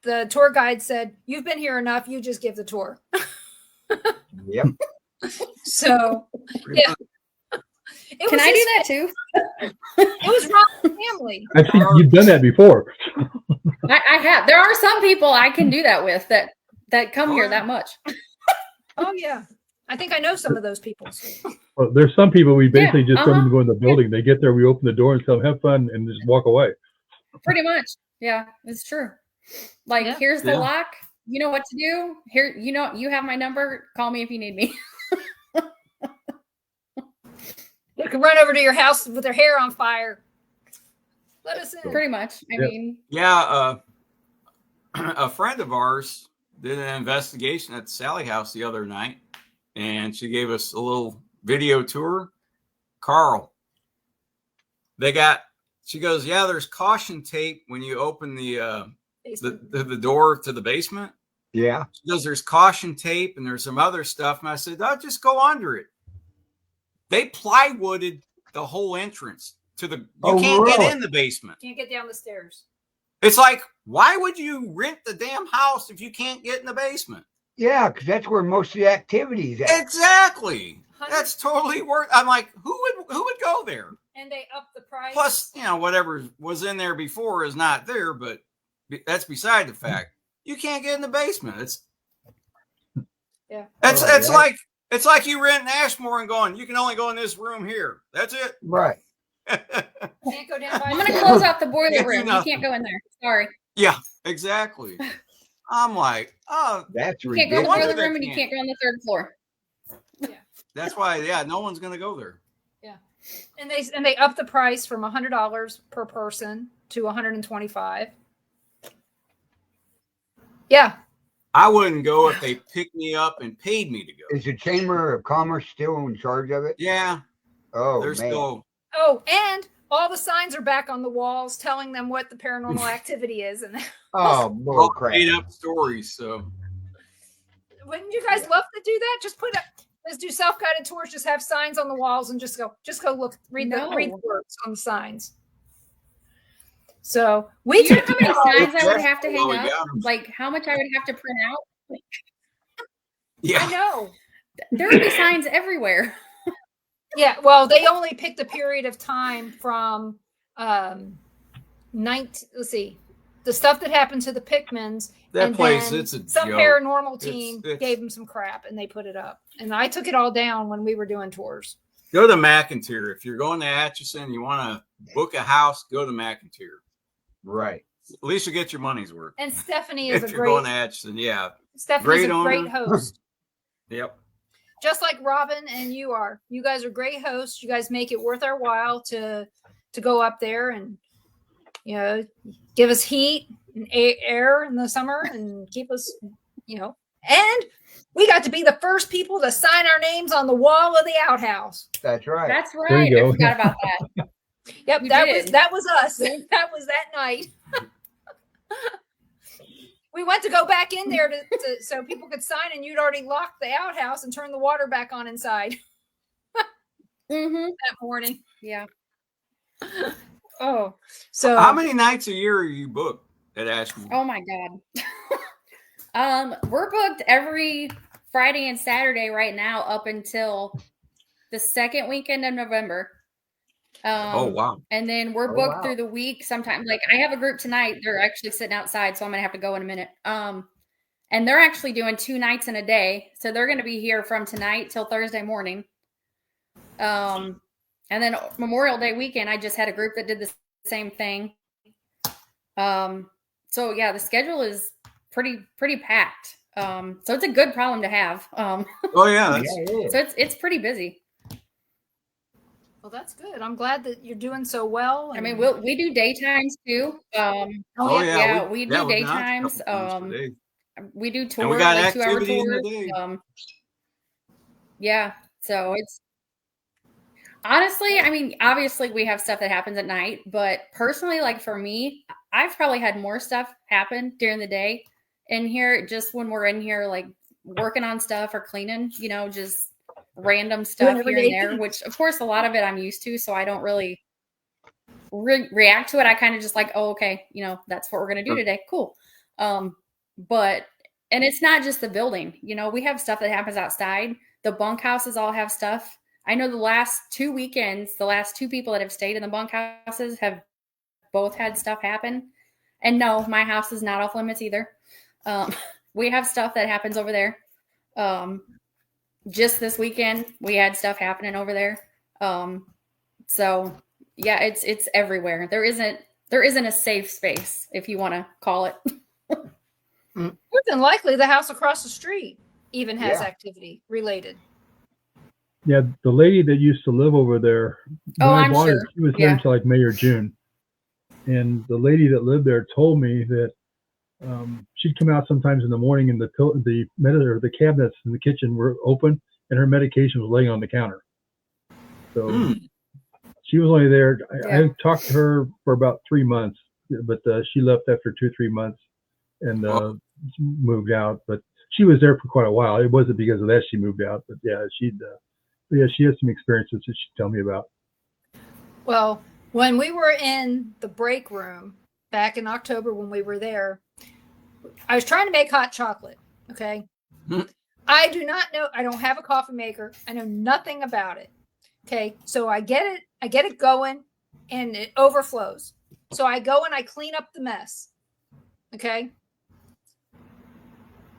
B: the tour guide said, "You've been here enough. You just give the tour."
A: Yep.
B: So yeah, it
D: Can
B: was
D: I do
B: his
D: that too?
B: It was Ron's family.
C: I've seen you've done that before.
D: I have. There are some people I can do that with that come here that much.
B: Oh yeah, I think I know some of those people.
C: Well, there's some people we basically just don't
D: uh-huh.
C: even go in the building. They get there, we open the door and tell them have fun, and just walk away.
D: Pretty much. Yeah, it's true. Like,
B: Yeah.
D: here's the
E: Yeah.
D: lock. You know what to do. Here, you have my number. Call me if you need me.
B: They can run over to your house with their hair on fire. Let us in.
D: Pretty much. I
C: Yep.
D: mean,
E: Yeah, a friend of ours did an investigation at the Sally House the other night, and she gave us a little video tour. Carl, she goes, yeah, there's caution tape when you open the door to the basement.
A: Yeah.
E: She goes, there's caution tape and there's some other stuff. And I said, oh, just go under it. They plywooded the whole entrance to the, you can't get in the basement.
B: Can't get down the stairs.
E: It's like, why would you rent the damn house if you can't get in the basement?
A: Yeah, because that's where most of the activities at.
E: Exactly. That's totally worth. I'm like, who would go there?
B: And they up the price.
E: Plus, whatever was in there before is not there, but that's beside the fact. You can't get in the basement. It's like you rent an Ashmore and going, you can only go in this room here. That's it.
A: Right.
B: Can't go down by
D: I'm going to close out the boiler
E: Can't do
D: room. You
E: nothing.
D: can't go in there. Sorry.
E: Yeah, exactly. I'm like, oh,
A: That's
D: You can't go in the
E: wonder
D: boiler
E: they
D: room and you
E: can't.
D: can't go on the third floor.
E: that's why, no one's going to go there.
B: And they up the price from $100 per person to $125. Yeah.
E: I wouldn't go if they picked me up and paid me to go.
A: Is the Chamber of Commerce still in charge of it?
E: Yeah,
A: Oh,
E: they're
A: man.
E: still.
B: Oh, and all the signs are back on the walls telling them what the paranormal activity is. And
A: Oh, bull
E: all
A: crap.
E: made up stories. So
B: wouldn't you guys love to do that? Just let's do self-guided tours. Just have signs on the walls and just go look, read the words on the signs. So
D: Do you know
B: took
D: how many signs I would have to
E: Well,
D: hang
E: we
D: up?
E: got 'em.
D: Like, how much I would have to print out?
B: I
E: yeah,
B: know.
D: There would be signs everywhere.
B: Yeah, well, they only picked a period of time from let's see, the stuff that happened to the Pickmans.
E: that
B: and
E: place,
B: then
E: it's a
B: some
E: joke.
B: paranormal team
E: It's-
B: gave them some crap and they put it up. And I took it all down when we were doing tours.
E: Go to McIntyre. If you're going to Atchison, you want to book a house, go to McIntyre.
A: Right.
E: At least you get your money's worth.
B: And Stephanie is
E: If
B: a
E: you're going
B: great
E: to Atchison, yeah.
B: Stephanie's
E: great
B: a great
E: owner.
B: host.
E: Yep.
B: Just like Robin and you are. You guys are great hosts. You guys make it worth our while to go up there and give us heat and air in the summer and keep us, and we got to be the first people to sign our names on the wall of the outhouse.
A: That's right.
D: That's
C: There
D: right.
C: you go.
D: I forgot about that.
B: Yep,
D: We
B: that
D: did.
B: was us. That was that night. We went to go back in there to so people could sign, and you'd already locked the outhouse and turned the water back on inside
D: Mm-hmm.
B: that morning.
D: Yeah.
B: Oh, so
E: How many nights a year are you booked at Ashmore?
D: Oh my God. We're booked every Friday and Saturday right now up until the second weekend of November.
E: Oh, wow.
D: And then we're
A: Oh,
D: booked
A: wow.
D: through the week. Sometimes, like I have a group tonight. They're actually sitting outside, so I'm gonna have to go in a minute. And they're actually doing 2 nights in a day, so they're gonna be here from tonight till Thursday morning. And then Memorial Day weekend, I just had a group that did the same thing. So yeah, the schedule is pretty packed. So it's a good problem to have.
E: Oh, yeah.
A: Yeah,
E: That's,
A: it is.
D: So it's pretty busy.
B: well, that's good. I'm glad that you're doing so well.
D: I mean,
B: and-
D: we do daytimes too.
E: oh, yeah.
D: yeah, we do
E: we've gone a
D: daytimes.
E: couple times today.
D: We do
E: And
D: tours,
E: we got
D: like 2-hour
E: activities in the
D: tours.
E: day.
D: Yeah, so it's honestly, I mean, obviously we have stuff that happens at night, but personally, like for me, I've probably had more stuff happen during the day in here, just when we're in here, like working on stuff or cleaning, just random stuff
B: every
D: here and
B: day
D: there,
B: thing.
D: which of course a lot of it I'm used to, so I don't really react to it. I kind of just like, oh, okay, that's what we're gonna do today. Cool. But and it's not just the building. We have stuff that happens outside. The bunkhouses all have stuff. I know the last 2 weekends, the last 2 people that have stayed in the bunkhouses have both had stuff happen. And no, my house is not off limits either. We have stuff that happens over there. Just this weekend, we had stuff happening over there. So yeah, it's everywhere. There isn't a safe space, if you want to call it.
B: More than likely, the house across the street even has
A: Yeah.
B: activity related.
C: Yeah, the lady that used to live over there, when I
D: I'm
C: bought
D: sure.
C: it, she was there
D: Yeah.
C: until like May or June. And the lady that lived there told me that she'd come out sometimes in the morning and the cabinets in the kitchen were open and her medication was laying on the counter. So she was only there. I talked to her for about 3 months, but she left after 2-3 months and moved out. But she was there for quite a while. It wasn't because of that she moved out, but yeah, she has some experiences that she'd tell me about.
B: Well, when we were in the break room back in October when we were there, I was trying to make hot chocolate. Okay. I do not know. I don't have a coffee maker. I know nothing about it. Okay. So I get it going and it overflows. So I go and I clean up the mess. Okay.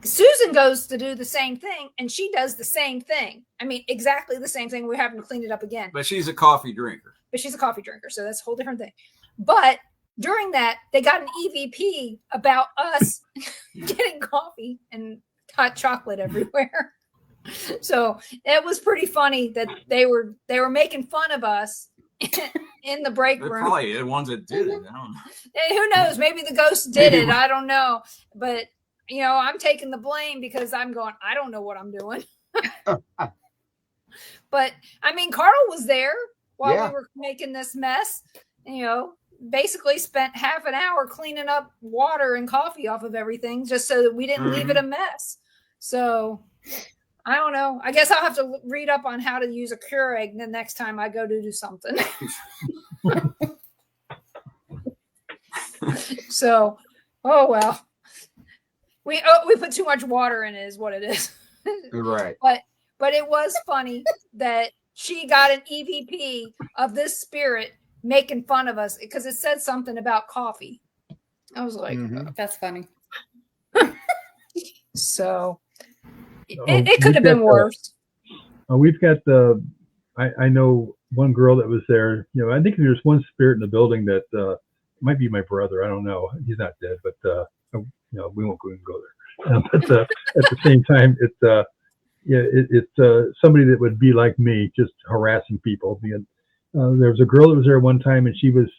B: Susan goes to do the same thing and she does the same thing. I mean, exactly the same thing. We're having to clean it up again.
E: But she's a coffee drinker.
B: But she's a coffee drinker. So that's a whole different thing. But during that, they got an EVP about us getting coffee and hot chocolate everywhere. So it was pretty funny that they were making fun of us in the break
E: They're
B: room.
E: probably the ones that did it. I don't know.
B: And who knows? Maybe the ghost did it. I don't know. But I'm taking the blame because I'm going, I don't know what I'm doing. But I mean, Carl was there while we were making this mess. Basically spent half an hour cleaning up water and coffee off of everything just so that we didn't leave it a mess. So I don't know. I guess I'll have to read up on how to use a Keurig the next time I go to do something. So, oh well. We put too much water in it is what it is.
A: Right.
B: But it was funny that she got an EVP of this spirit making fun of us because it said something about coffee. I was like,
D: That's funny.
B: So it could have been worse.
C: We've got I know one girl that was there. I think there's one spirit in the building that might be my brother. I don't know. He's not dead, but we won't go there. But at the same time, it's somebody that would be like me, just harassing people. There was a girl that was there one time, and she was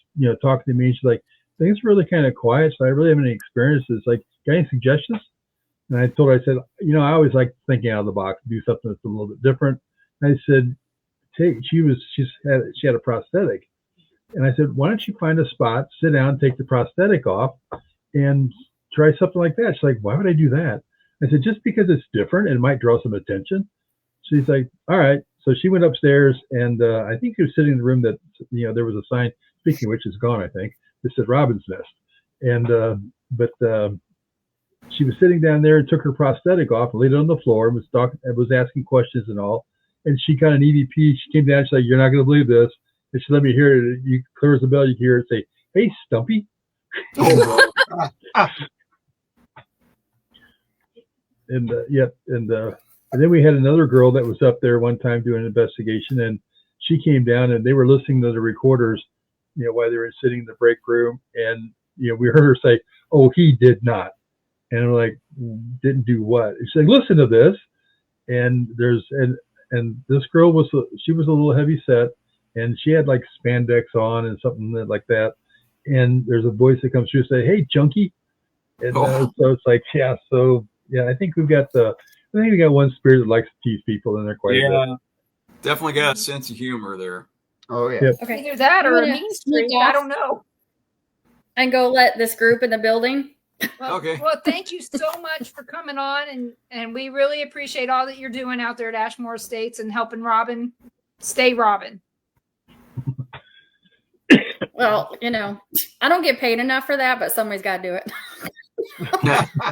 C: talking to me, and she's like, "Things are really kind of quiet, so I really haven't any experiences. Like, got any suggestions?" And I told her, I said, I always like thinking out of the box, do something that's a little bit different. And I said, she had a prosthetic, and I said, why don't you find a spot, sit down, take the prosthetic off, and try something like that. She's like, why would I do that? I said, just because it's different and it might draw some attention. She's like, all right. So she went upstairs, and I think she was sitting in the room that there was a sign. Speaking of which, it's gone. I think it said Robin's Nest, and but she was sitting down there and took her prosthetic off and laid it on the floor and was asking questions and all. And she got an EVP. She came down. She's like, "You're not going to believe this." And she let me hear it. You clears the bell. You hear it say, "Hey, Stumpy." And and then we had another girl that was up there one time doing an investigation, and she came down and they were listening to the recorders, while they were sitting in the break room, and we heard her say, "Oh, he did not," and we're like, "Didn't do what?" She's like, "Listen to this," and and this girl was a little heavy set, and she had like spandex on and something like that, and there's a voice that comes through and say, "Hey, junkie," and so it's like, I think we got one spirit that likes to tease people in there quite a bit.
E: Definitely got a sense of humor there.
A: Oh yeah.
C: Yep.
D: Okay.
B: Either that or a
D: I'm gonna
B: mean streak.
D: sneak off
B: I don't know.
D: and go let this group in the building
B: Well,
E: Okay.
B: Well, thank you so much for coming on, and we really appreciate all that you're doing out there at Ashmore Estates and helping Robin stay Robin.
D: Well, you know, I don't get paid enough for that, but somebody's got to do it.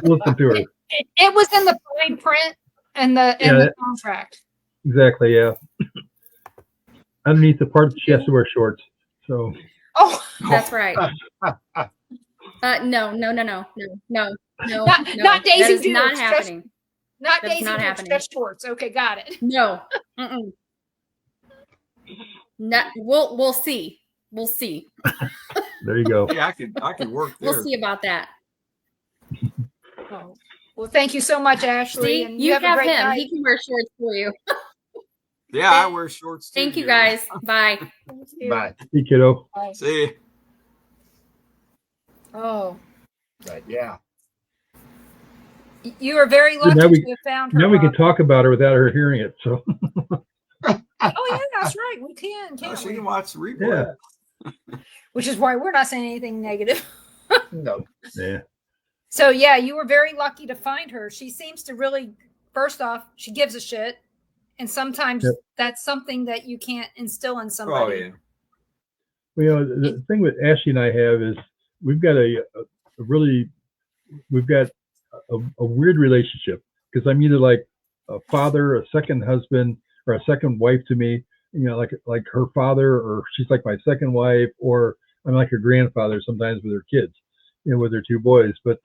C: Listen to her.
B: It was in the fine print and the contract.
C: Exactly. Yeah. Underneath the part, she has to wear shorts. So.
B: Oh,
D: That's right. No.
B: not
D: That
B: Daisy
D: is
B: Dukes.
D: not happening.
B: Not
D: That's
B: Daisy
D: not
B: Dukes,
D: happening.
B: just shorts. Okay, got it.
D: No. Mm-mm. Not, we'll see. We'll see.
C: There you go.
E: Yeah, I could work there.
D: We'll see about that.
B: Oh. Well, thank you so much, Ashley.
D: See,
B: and
D: you
B: have a
D: have
B: great
D: him.
B: night.
D: He can wear shorts for you.
E: Yeah, I wear shorts too.
D: Thank you,
E: Gary.
D: guys. Bye.
B: Thank you.
A: But
C: Hey, kiddo.
B: Bye.
E: See you.
B: Oh,
A: yeah.
B: you are very lucky
C: now we-
B: to have found her.
C: Now we can
B: Rob.
C: talk about her without her hearing it. So.
B: Oh yeah, that's right. We can,
E: Oh,
B: can't
E: she
B: we?
E: can watch the replay.
C: Yeah.
B: Which is why we're not saying anything negative.
A: No.
C: Yeah.
B: So yeah, you were very lucky to find her. She seems to really, first off, she gives a shit, and sometimes
C: Yep.
B: that's something that you can't instill in
E: Oh
B: somebody.
E: yeah.
C: Well, you know, the thing with Ashley and I have is we've got a weird relationship because I'm either like a father, a second husband, or a second wife to me. You know, like her father, or she's like my second wife, or I'm like her grandfather sometimes with her kids, you know, with her two boys. But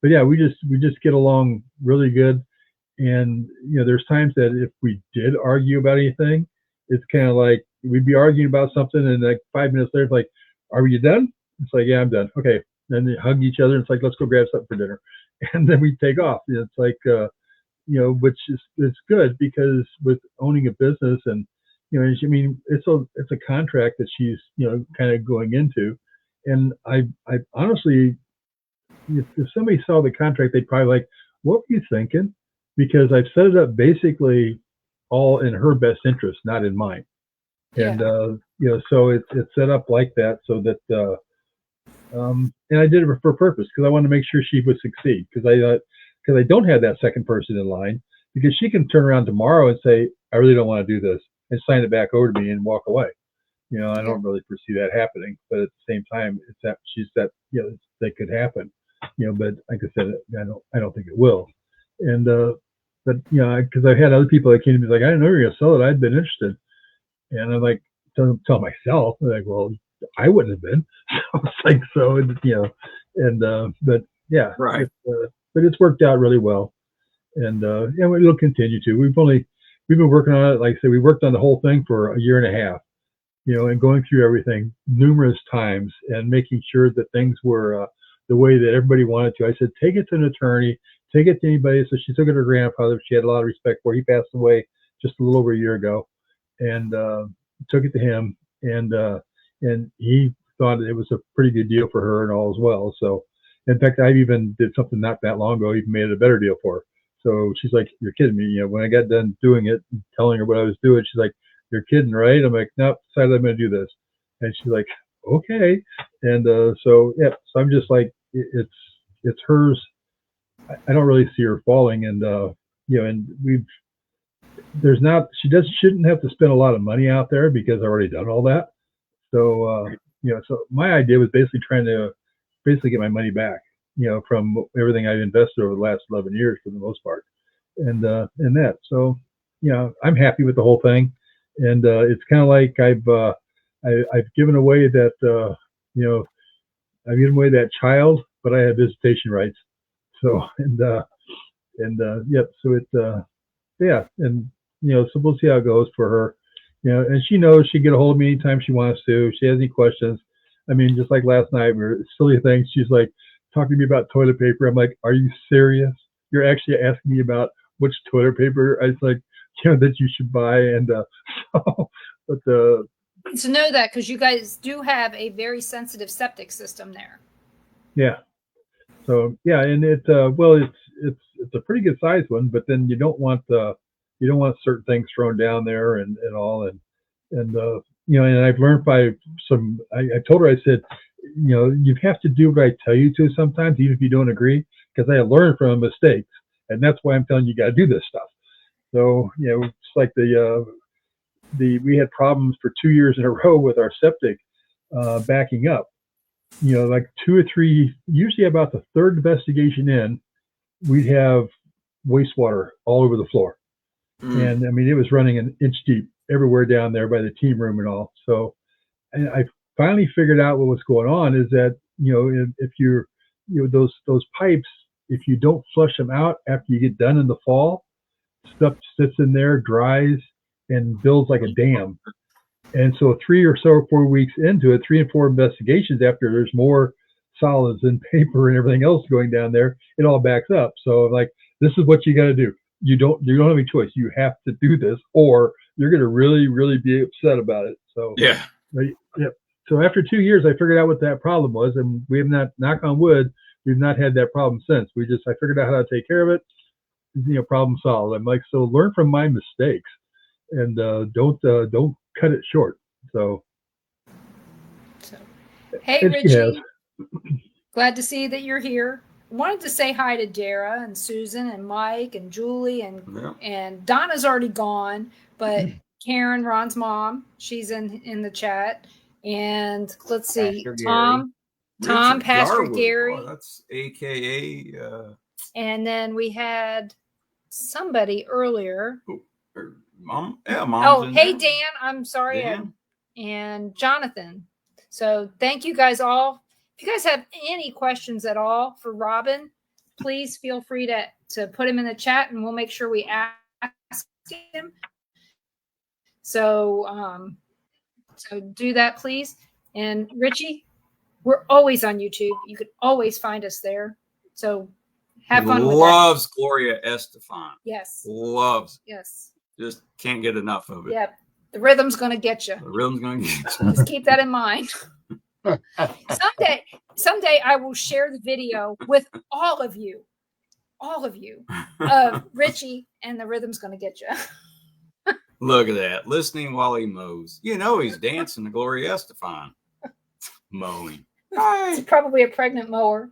C: yeah, we just get along really good. And you know, there's times that if we did argue about anything, it's kind of like we'd be arguing about something, and like 5 minutes later, it's like, "Are you done?" It's like, "Yeah, I'm done." Okay, then they hug each other. And it's like, "Let's go grab something for dinner," and then we take off. You know, it's like, you know, which is it's good because with owning a business, and you know, I mean, it's a contract that she's, you know, kind of going into, and I honestly, if somebody saw the contract, they'd probably like, "What were you thinking?" Because I've set it up basically all in her best interest, not in mine. And you know, so it's set up like that so that and I did it for purpose because I wanted to make sure she would succeed because I don't have that second person in line because she can turn around tomorrow and say, "I really don't want to do this," and sign it back over to me and walk away. You know, I don't really foresee that happening, but at the same time, it's that she's that, you know, that could happen. You know, but like I said, I don't think it will. And but you know, because I've had other people that came to me like, "I didn't know you were gonna sell it. I'd been interested," and I'm like, tell myself, I'm like, well, I wouldn't have been. So it's like, so you know, and but yeah,
E: Right.
C: but it's worked out really well, and yeah, it'll continue to. We've been working on it. Like I said, we worked on the whole thing for a year and a half. You know, and going through everything numerous times and making sure that things were the way that everybody wanted to. I said, take it to an attorney, take it to anybody. So she took it to her grandfather. She had a lot of respect for. He passed away just a little over a year ago, and took it to him, and he thought it was a pretty good deal for her and all as well. So, in fact, I even did something not that long ago, even made it a better deal for her. So she's like, "You're kidding me." You know, when I got done doing it, and telling her what I was doing, she's like, "You're kidding, right?" I'm like, "Nope, decided I'm going to do this." And she's like, "Okay." And so yeah, so I'm just like, it's hers. I don't really see her falling, and you know, and shouldn't have to spend a lot of money out there because I've already done all that. So you know, so my idea was basically trying to basically get my money back, you know, from everything I've invested over the last 11 years for the most part, and that. So you know, I'm happy with the whole thing, and it's kind of like I've given away that you know, I've given away that child, but I have visitation rights. So yep. So it's yeah, and you know, so we'll see how it goes for her. You know, and she knows she can get a hold of me anytime she wants to. If she has any questions, I mean, just like last night, we were silly things. She's like talking to me about toilet paper. I'm like, "Are you serious? You're actually asking me about which toilet paper I was like, you know, that you should buy?" And so, but
B: To know that because you guys do have a very sensitive septic system there.
C: yeah. So yeah, and well, it's a pretty good sized one, but then you don't want certain things thrown down there and all, and you know, and I've learned by I told her, I said, you have to do what I tell you to sometimes, even if you don't agree, because I learn from mistakes, and that's why I'm telling you got to do this stuff. So it's like we had problems for 2 years in a row with our septic backing up. Like 2 or 3, usually about the third investigation in, we'd have wastewater all over the floor. And I mean, it was running an inch deep everywhere down there by the team room and all. So I finally figured out what was going on is that, if you're, those pipes, if you don't flush them out after you get done in the fall, stuff sits in there, dries, and builds like a dam. And so 3 or 4 weeks into it, 3 and 4 investigations after there's more solids and paper and everything else going down there, it all backs up. So like, this is what you got to do. You don't have any choice. You have to do this, or you're going to really, really be upset about it. So
E: Yeah.
C: So after 2 years, I figured out what that problem was, and we have not, knock on wood, we've not had that problem since. I figured out how to take care of it. Problem solved. I'm like, so learn from my mistakes, and don't cut it short. So
B: hey, Richie, glad to see that you're here. Wanted to say hi to Dara and Susan and Mike and Julie and Donna's already gone, but Karen, Ron's mom, she's in the chat. And let's see,
A: Pastor
B: Tom, Pastor
E: Garwood.
B: Gary.
E: Oh, that's AKA.
B: And then we had somebody earlier.
E: Mom. Yeah, Mom.
B: Oh, hey, Dan. I'm sorry.
E: Dan?
B: And Jonathan. So thank you guys all. If you guys have any questions at all for Robin, please feel free to put him in the chat, and we'll make sure we ask him. So do that, please. And Richie, we're always on YouTube. You could always find us there. So have fun with that.
E: Loves Gloria Estefan.
B: Yes.
E: Loves.
B: Yes.
E: Just can't get enough of it.
B: Yep. The rhythm's going to get you.
E: The rhythm's going to get you.
B: Just keep that in mind. Someday I will share the video with all of you, of Richie, and the rhythm's going to get you.
E: Look at that. Listening while he mows. He's dancing to Gloria Estefan. Mowing.
B: It's probably a pregnant mower.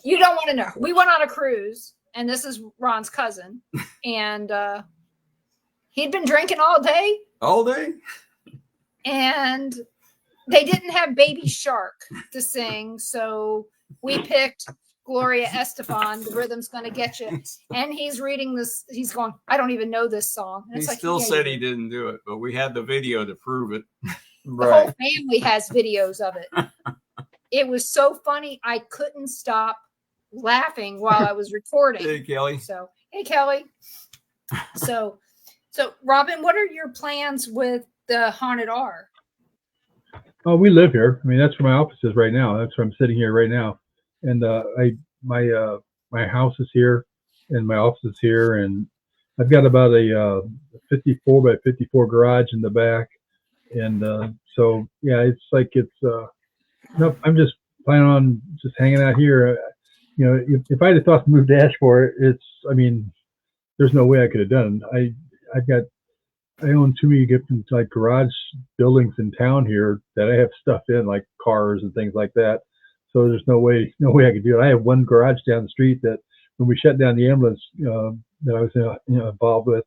B: You don't want to know. We went on a cruise, and this is Ron's cousin, and he'd been drinking all day.
E: All day?
B: And they didn't have Baby Shark to sing, so we picked Gloria Estefan, The Rhythm's Gonna Get You. And he's reading this, he's going, I don't even know this song. And
E: He
B: it's like,
E: still
B: yeah,
E: said he didn't do it, but we had the video to prove it.
B: The whole family has videos of it. It was so funny, I couldn't stop laughing while I was recording.
E: Hey, Kelly.
B: So, hey, Kelly. So Robin, what are your plans with the Haunted R?
C: Oh, we live here. I mean, that's where my office is right now. That's where I'm sitting here right now. And my house is here, and my office is here, and I've got about a 54 by 54 garage in the back, and so yeah, nope. I'm just planning on just hanging out here. If I'd have thought to move to Ashmore, there's no way I could have done it. I own too many different like garage buildings in town here that I have stuff in, like cars and things like that. So there's no way I could do it. I have one garage down the street that when we shut down the ambulance that I was involved with,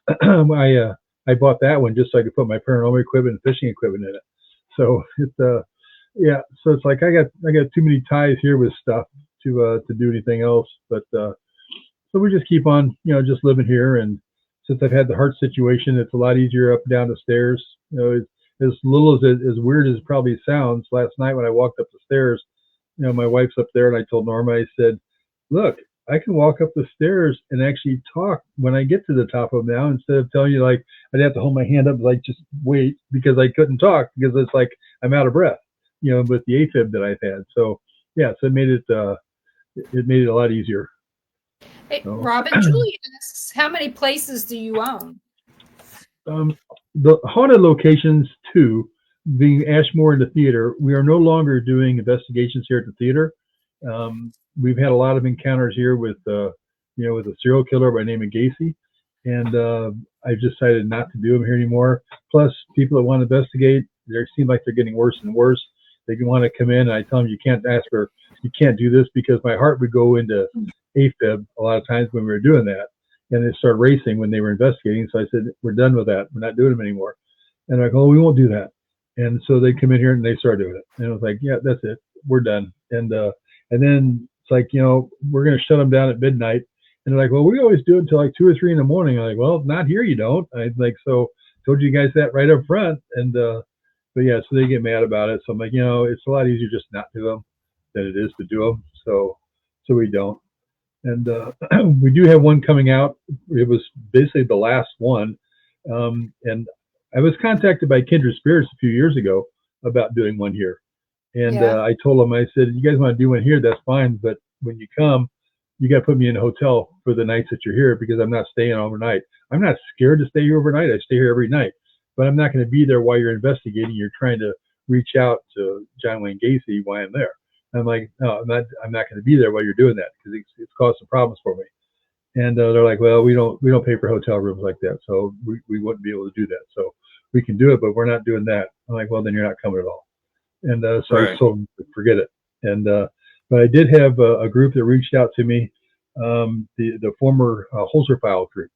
C: I bought that one just so I could put my paranormal equipment and fishing equipment in it. So it's so it's like I got too many ties here with stuff to do anything else. But so we just keep on just living here, and since I've had the heart situation, it's a lot easier up and down the stairs. As little as weird as it probably sounds, last night when I walked up the stairs, my wife's up there, and I told Norma, I said, look, I can walk up the stairs and actually talk when I get to the top of them now, instead of telling you like I'd have to hold my hand up like just wait, because I couldn't talk because it's like I'm out of breath, with the AFib that I've had. So yeah, so it made it a lot easier.
B: Hey, Robin, Julie asks, how many places do you own?
C: The haunted locations, too, being Ashmore and the theater, we are no longer doing investigations here at the theater. We've had a lot of encounters here with a serial killer by the name of Gacy, and I've decided not to do them here anymore. Plus, people that want to investigate, they seem like they're getting worse and worse. They want to come in, and I tell them, you can't do this, because my heart would go into AFib a lot of times when we were doing that, and it started racing when they were investigating. So I said, we're done with that. We're not doing them anymore. And I go, oh, we won't do that. And so they come in here and they start doing it. And I was like, yeah, that's it. We're done. And then it's like, we're going to shut them down at midnight. And they're like, well, we always do it until like 2 or 3 in the morning. I'm like, well, not here, you don't. I like, so told you guys that right up front. And but yeah, so they get mad about it. So I'm like, it's a lot easier just not do them than it is to do them. So we don't. And we do have one coming out. It was basically the last one. And I was contacted by Kindred Spirits a few years ago about doing one here. And I told them, I said, you guys want to do one here, that's fine. But when you come, you got to put me in a hotel for the nights that you're here, because I'm not staying overnight. I'm not scared to stay here overnight. I stay here every night. But I'm not going to be there while you're investigating. You're trying to reach out to John Wayne Gacy while I'm there. I'm like, no, I'm not going to be there while you're doing that, because it's caused some problems for me. And they're like, well, we don't pay for hotel rooms like that, so we wouldn't be able to do that. So we can do it, but we're not doing that. I'm like, well, then you're not coming at all. And so I told them to forget it. And but I did have a group that reached out to me, the former Holzer File group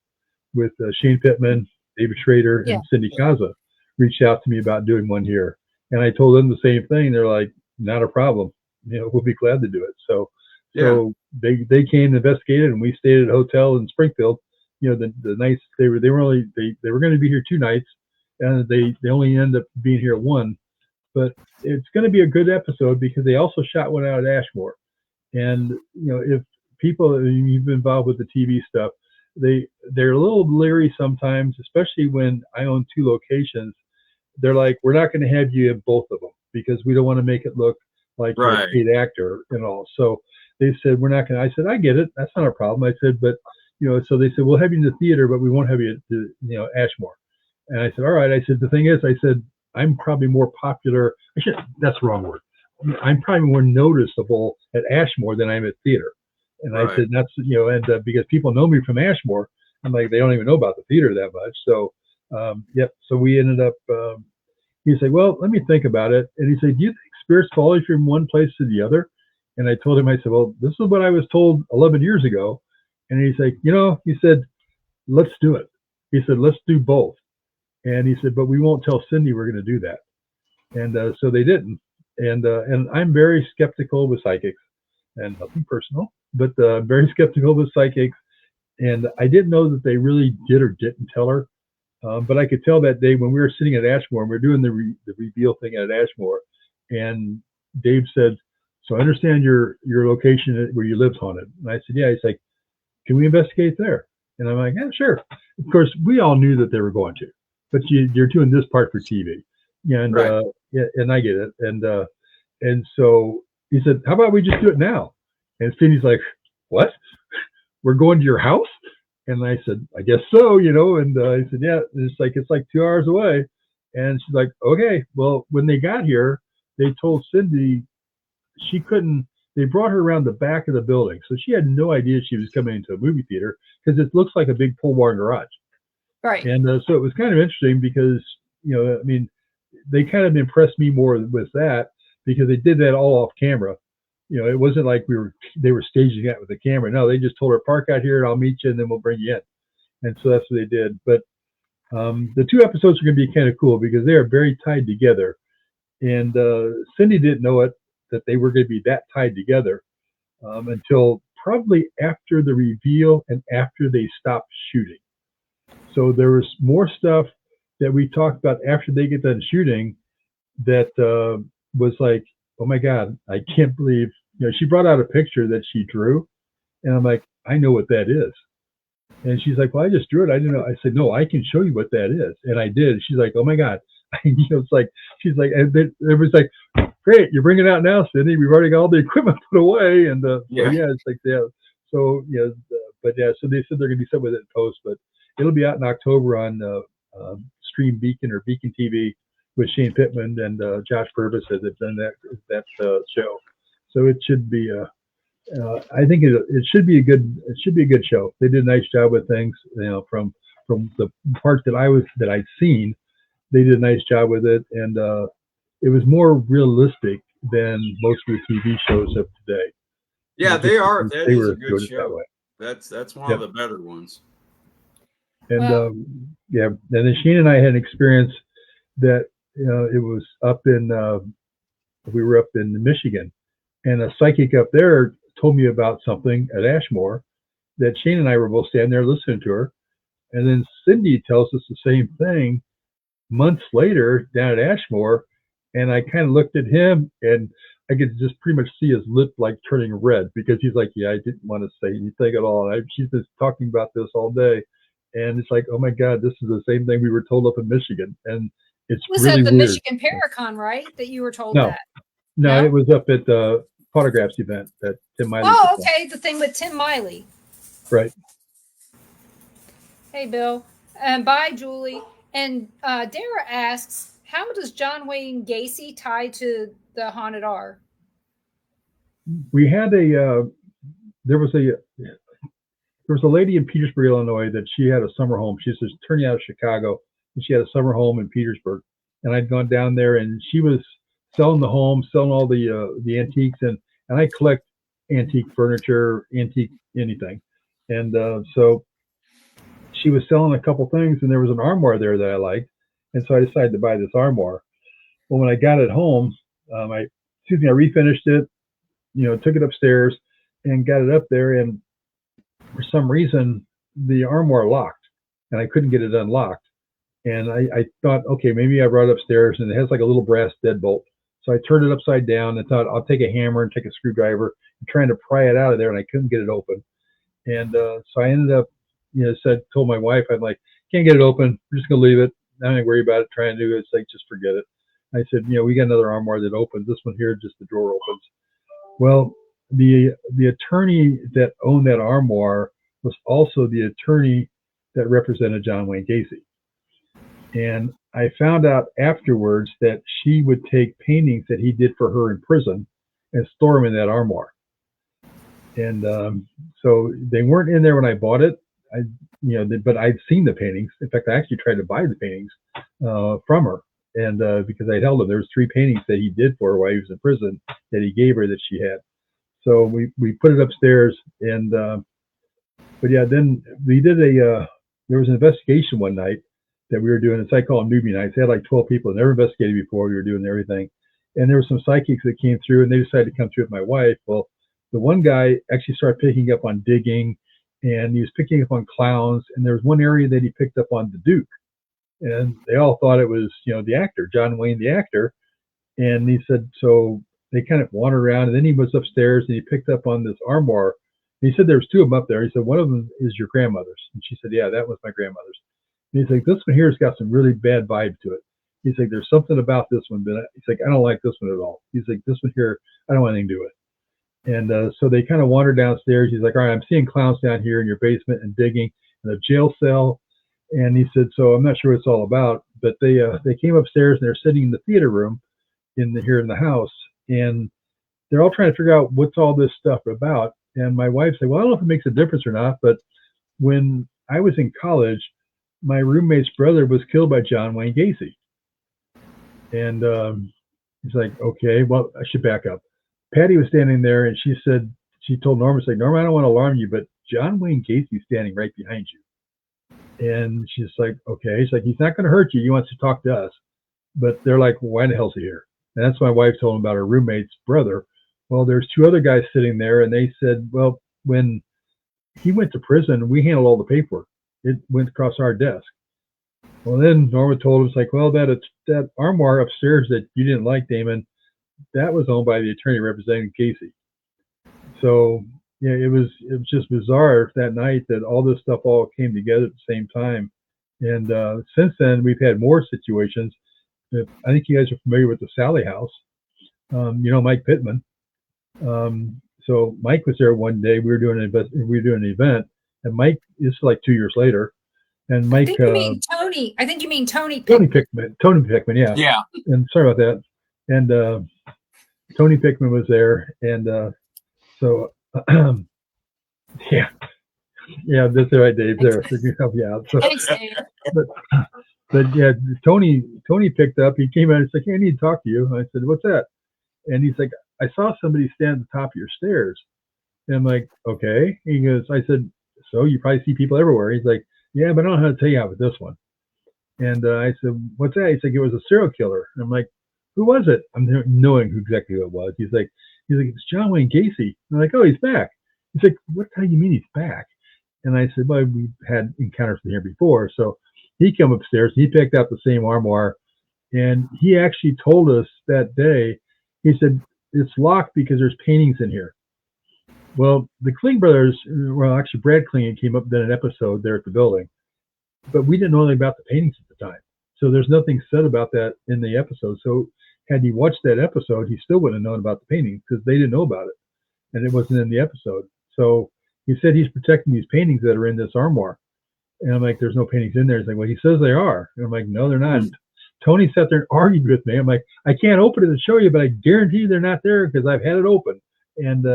C: with Shane Pittman, David Schrader, and Cindy Kaza reached out to me about doing one here. And I told them the same thing. They're like, not a problem. We'll be glad to do it. So they came and investigated, and we stayed at a hotel in Springfield. The nights they were going to be here 2 nights, and they only end up being here 1. But it's going to be a good episode, because they also shot one out at Ashmore. And if people, you've been involved with the TV stuff, they're a little leery sometimes, especially when I own 2 locations. They're like, we're not going to have you in both of them, because we don't want to make it look like you're a paid actor and all. So they said, we're not going to. I said, I get it. That's not a problem. I said, but so they said, we'll have you in the theater, but we won't have you at Ashmore. And I said, all right. I said, the thing is, I said, I'm probably more popular. That's the wrong word. I'm probably more noticeable at Ashmore than I'm at theater. And I said, that's, and because people know me from Ashmore, I'm like, they don't even know about the theater that much. So, so we ended up, he said, well, let me think about it. And he said, do you think spirits follow you from one place to the other? And I told him, I said, well, this is what I was told 11 years ago. And he's like, he said, let's do it. He said, let's do both. And he said, but we won't tell Cindy we're going to do that. And so they didn't. And I'm very skeptical with psychics, and nothing personal, but very skeptical with psychics. And I didn't know that they really did or didn't tell her. But I could tell that day when we were sitting at Ashmore, and we were doing the reveal thing at Ashmore, and Dave said, so I understand your location where you live's haunted. And I said, yeah. He's like, can we investigate there? And I'm like, yeah, sure. Of course, we all knew that they were going to, but you're doing this part for TV. And and I get it. And so he said, how about we just do it now? And Cindy's like, what? We're going to your house? And I said, I guess so, and I said, yeah, it's like 2 hours away. And she's like, okay. Well, when they got here, they told Cindy they brought her around the back of the building. So she had no idea she was coming into a movie theater, because it looks like a big pole barn garage.
B: Right.
C: And so it was kind of interesting, because, they kind of impressed me more with that, because they did that all off camera. It wasn't like they were staging that with the camera. No, they just told her, park out here and I'll meet you, and then we'll bring you in. And so that's what they did. But the 2 episodes are going to be kind of cool, because they are very tied together. And Cindy didn't know it, that they were going to be that tied together until probably after the reveal and after they stopped shooting. So there was more stuff that we talked about after they get done shooting that was like, oh my God, I can't believe, she brought out a picture that she drew, and I'm like, I know what that is. And she's like, well, I just drew it. I didn't know. I said, no, I can show you what that is. And I did. She's like, oh my God. It's like, she's like, and it was like, great, you're bringing it out now, Cindy. We've already got all the equipment put away. And it's like, yeah. So, but yeah, so they said they're going to do something with it in post, but it'll be out in October on Stream Beacon or Beacon TV with Shane Pittman and Josh Purvis has done that show. So it should be I think it should be a good show. They did a nice job with things, from the part that I'd seen. they did a nice job with it, and it was more realistic than most of the TV shows of today.
E: Yeah, they are. That
C: They
E: is
C: were
E: a good
C: doing it that
E: show.
C: way.
E: That's one of the better ones.
C: And
B: Well-
C: yeah, and then Shane and I had an experience that it was up in we were up in Michigan, and a psychic up there told me about something at Ashmore that Shane and I were both standing there listening to her, and then Cindy tells us the same thing months later down at Ashmore, and I kind of looked at him and I could just pretty much see his lip like turning red because he's like, yeah, I didn't want to say anything at all. She's been talking about this all day. And it's like, oh my God, this is the same thing we were told up in Michigan. And it's
B: Was
C: really
B: that the
C: weird.
B: Michigan Paracon, right? That you were told
C: No.
B: that?
C: No,
B: No?
C: it was up at the Photographs event that Tim Miley.
B: Oh,
C: put on.
B: okay. The thing with Tim Miley.
C: Right.
B: Hey, Bill. And bye, Julie. And Dara asks, how does John Wayne Gacy tie to the Haunted R?
C: We had there was a lady in Petersburg, Illinois, that she had a summer home. She's just turning out of Chicago, and she had a summer home in Petersburg. And I'd gone down there, and she was selling the home, selling all the antiques, and I collect antique furniture, antique anything. And so she was selling a couple things, and there was an armoire there that I liked, and so I decided to buy this armoire. Well, when I got it home, I refinished it, took it upstairs and got it up there, and for some reason the armoire locked, and I couldn't get it unlocked. And I thought, okay, maybe I brought it upstairs, and it has like a little brass deadbolt. So I turned it upside down and thought I'll take a hammer and take a screwdriver and trying to pry it out of there, and I couldn't get it open. And so I ended up, told my wife, I'm like, can't get it open. We're just gonna leave it. I don't worry about it. Trying to do it. It's like, just forget it. I said, we got another armoire that opens. This one here, just the drawer opens. Well, the attorney that owned that armoire was also the attorney that represented John Wayne Gacy. And I found out afterwards that she would take paintings that he did for her in prison and store them in that armoire. And so they weren't in there when I bought it. But I'd seen the paintings. In fact, I actually tried to buy the paintings from her, and because I held them, there was 3 paintings that he did for her while he was in prison that he gave her that she had. So we put it upstairs, and but yeah, then we did there was an investigation one night that we were doing. It's I call them newbie nights. They had like 12 people, never investigated before. We were doing everything, and there were some psychics that came through, and they decided to come through with my wife. Well, the one guy actually started picking up on digging, and he was picking up on clowns, and there was one area that he picked up on the Duke, and they all thought it was the actor, John Wayne the actor. And he said, so they kind of wandered around, and then he was upstairs and he picked up on this armoire. And he said there was 2 of them up there. He said one of them is your grandmother's, and she said, yeah, that was my grandmother's. And he's like, this one here has got some really bad vibe to it. He's like, there's something about this one, but he's like, I don't like this one at all. He's like, this one here, I don't want anything to do with it. And so they kind of wandered downstairs. He's like, all right, I'm seeing clowns down here in your basement and digging in a jail cell. And he said, so I'm not sure what it's all about, but they came upstairs and they're sitting in the theater room here in the house, and they're all trying to figure out what's all this stuff about. And my wife said, well, I don't know if it makes a difference or not, but when I was in college, my roommate's brother was killed by John Wayne Gacy. And he's like, okay, well, I should back up. Patty was standing there, and she told Norma, like, Norma, I don't want to alarm you, but John Wayne Gacy's standing right behind you. And she's like, okay. She's like, he's not going to hurt you. He wants to talk to us. But they're like, well, why the hell's he here? And that's my wife told him about her roommate's brother. Well, there's 2 other guys sitting there, and they said, well, when he went to prison, we handled all the paperwork. It went across our desk. Well, then Norma told us, like, well, that armoire upstairs that you didn't like, Damon, that was owned by the attorney representing Gacy. So yeah, it was just bizarre that night that all this stuff all came together at the same time. And since then, we've had more situations. I think you guys are familiar with the Sally House. Mike Pittman. So Mike was there one day. We were doing an event, and Mike, this is like 2 years later, and Mike.
B: I think you mean Tony. I think you mean Tony.
C: Tony Pickman. Yeah.
E: Yeah.
C: And sorry about that. And Tony Pickman was there, and so yeah, that's right, Dave. There, you help you out. So,
B: Thanks, Dave.
C: But yeah, Tony picked up. He came out. He's like, hey, I need to talk to you. I said, what's that? And he's like, I saw somebody stand at the top of your stairs. And I'm like, okay. He goes, I said, so you probably see people everywhere. He's like, yeah, but I don't know how to tell you how with this one. And I said, what's that? He's like, it was a serial killer. And I'm like, who was it? I'm knowing who exactly who it was. He's like, it's John Wayne Gacy. I'm like, oh, he's back. He's like, what the hell do you mean he's back? And I said, well, we had encounters with him before. So he came upstairs. He picked out the same armoire. And he actually told us that day, he said, it's locked because there's paintings in here. Well, the Kling brothers, well, actually, Brad Kling came up, did an episode there at the building, but we didn't know anything about the paintings at the time. So there's nothing said about that in the episode. So had he watched that episode, he still wouldn't have known about the paintings because they didn't know about it. And it wasn't in the episode. So he said he's protecting these paintings that are in this armoire. And I'm like, there's no paintings in there. He's like, well, he says they are. And I'm like, no, they're not. Tony sat there and argued with me. I'm like, I can't open it and show you, but I guarantee they're not there because I've had it open. And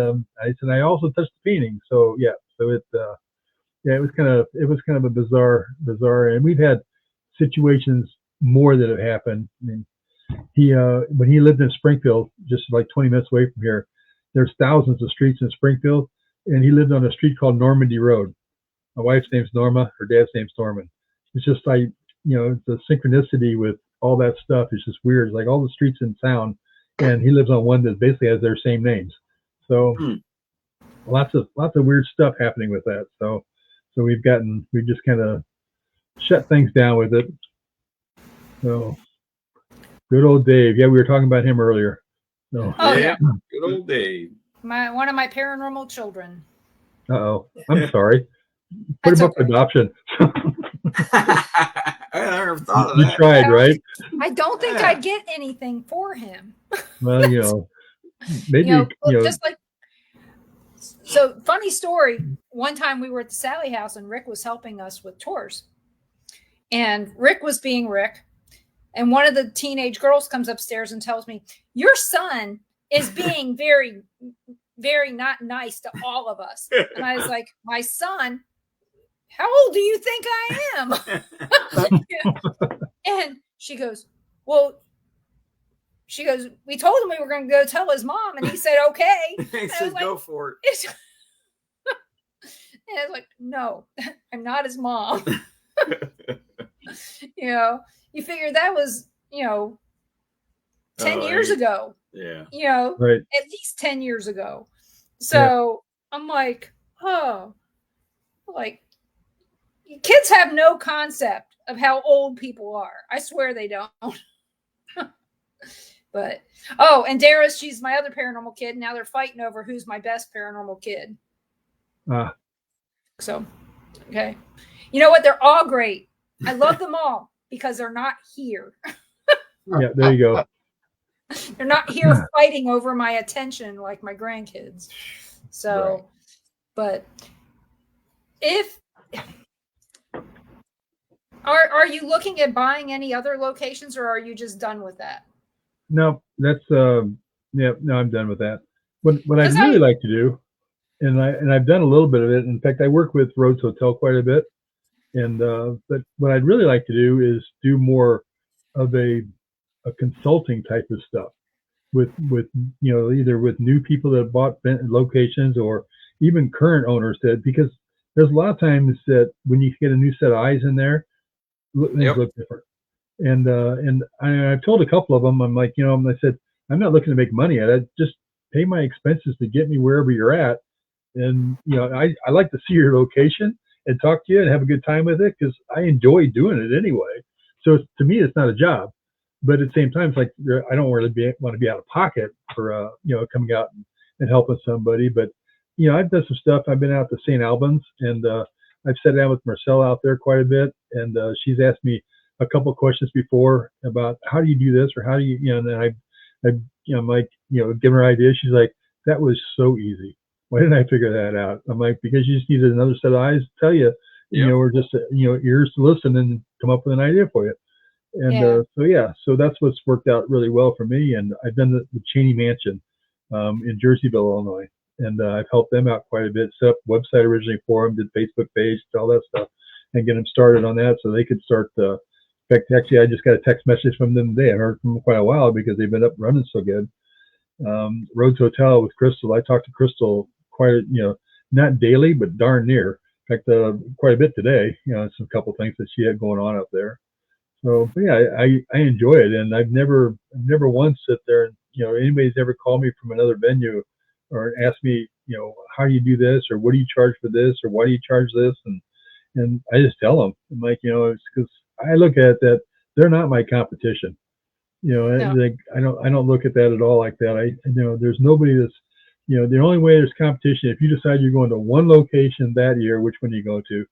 C: I said, I also touched the painting. So yeah, so it was kind of a bizarre, and we've had situations more that have happened. I mean, when he lived in Springfield, just like 20 minutes away from here, there's thousands of streets in Springfield, and he lived on a street called Normandy Road. My wife's name's Norma, her dad's name's Norman. It's just like, the synchronicity with all that stuff is just weird. It's like all the streets in town, and he lives on one that basically has their same names. So lots of weird stuff happening with that. So we just kind of shut things down with it. So good old Dave. Yeah, we were talking about him earlier. So.
B: Oh yeah,
E: good old Dave.
B: One of my paranormal children.
C: Uh-oh. I'm sorry. Put him up for adoption.
E: I never thought of that.
C: You tried, right?
B: I don't think I'd get anything for him.
C: Well, maybe
B: just like. So funny story. One time we were at the Sally house and Rick was helping us with tours, and Rick was being Rick. And one of the teenage girls comes upstairs and tells me, your son is being very, very not nice to all of us. And I was like, my son? How old do you think I am? And she goes, we told him we were going to go tell his mom. And he said, okay.
E: He said, go for it.
B: And I was like, no, I'm not his mom. You figure that was, 10 years ago.
E: Yeah.
C: Right.
B: At least 10 years ago. So yeah. I'm like, kids have no concept of how old people are. I swear they don't. But, and Dara, she's my other paranormal kid. Now they're fighting over who's my best paranormal kid. So, okay. You know what? They're all great. I love them all because they're not here.
C: Yeah, there you go.
B: They're not here fighting over my attention like my grandkids. So, right. But if are you looking at buying any other locations, or are you just done with that?
C: No, that's no, I'm done with that. What I'd really like to do, and I've done a little bit of it. In fact, I work with Rhodes Hotel quite a bit, and but what I'd really like to do is do more of a consulting type of stuff with either with new people that bought locations or even current owners because there's a lot of times that when you get a new set of eyes in there, things look different. And I've told a couple of them, I'm like, I said, I'm not looking to make money at it. Just pay my expenses to get me wherever you're at. And, I like to see your location and talk to you and have a good time with it because I enjoy doing it anyway. So to me, it's not a job. But at the same time, it's like I don't really want to be out of pocket for, coming out and helping somebody. But, I've done some stuff. I've been out to St. Albans, and I've sat down with Marcella out there quite a bit. And she's asked me a couple of questions before about how do you do this or how do you, and then I'm like, giving her ideas. She's like, that was so easy. Why didn't I figure that out? I'm like, because you just needed another set of eyes to tell you, or just, ears to listen and come up with an idea for you. And so that's what's worked out really well for me. And I've done the Cheney Mansion in Jerseyville, Illinois. And I've helped them out quite a bit. Set up a website originally for them, did Facebook page, all that stuff, and get them started on that so they could start In fact, actually, I just got a text message from them today. I heard from them quite a while because they've been up running so good. Rhodes Hotel with Crystal. I talked to Crystal quite, not daily, but darn near. In fact, quite a bit today. Some couple things that she had going on up there. So, but yeah, I enjoy it, and I've never once sit there and anybody's ever called me from another venue or asked me, how do you do this, or what do you charge for this, or why do you charge this, and I just tell them, I'm like, it's because I look at that they're not my competition.
B: No.
C: Like I don't look at that at all like that. There's nobody that's, the only way there's competition if you decide you're going to one location that year, which one you go to,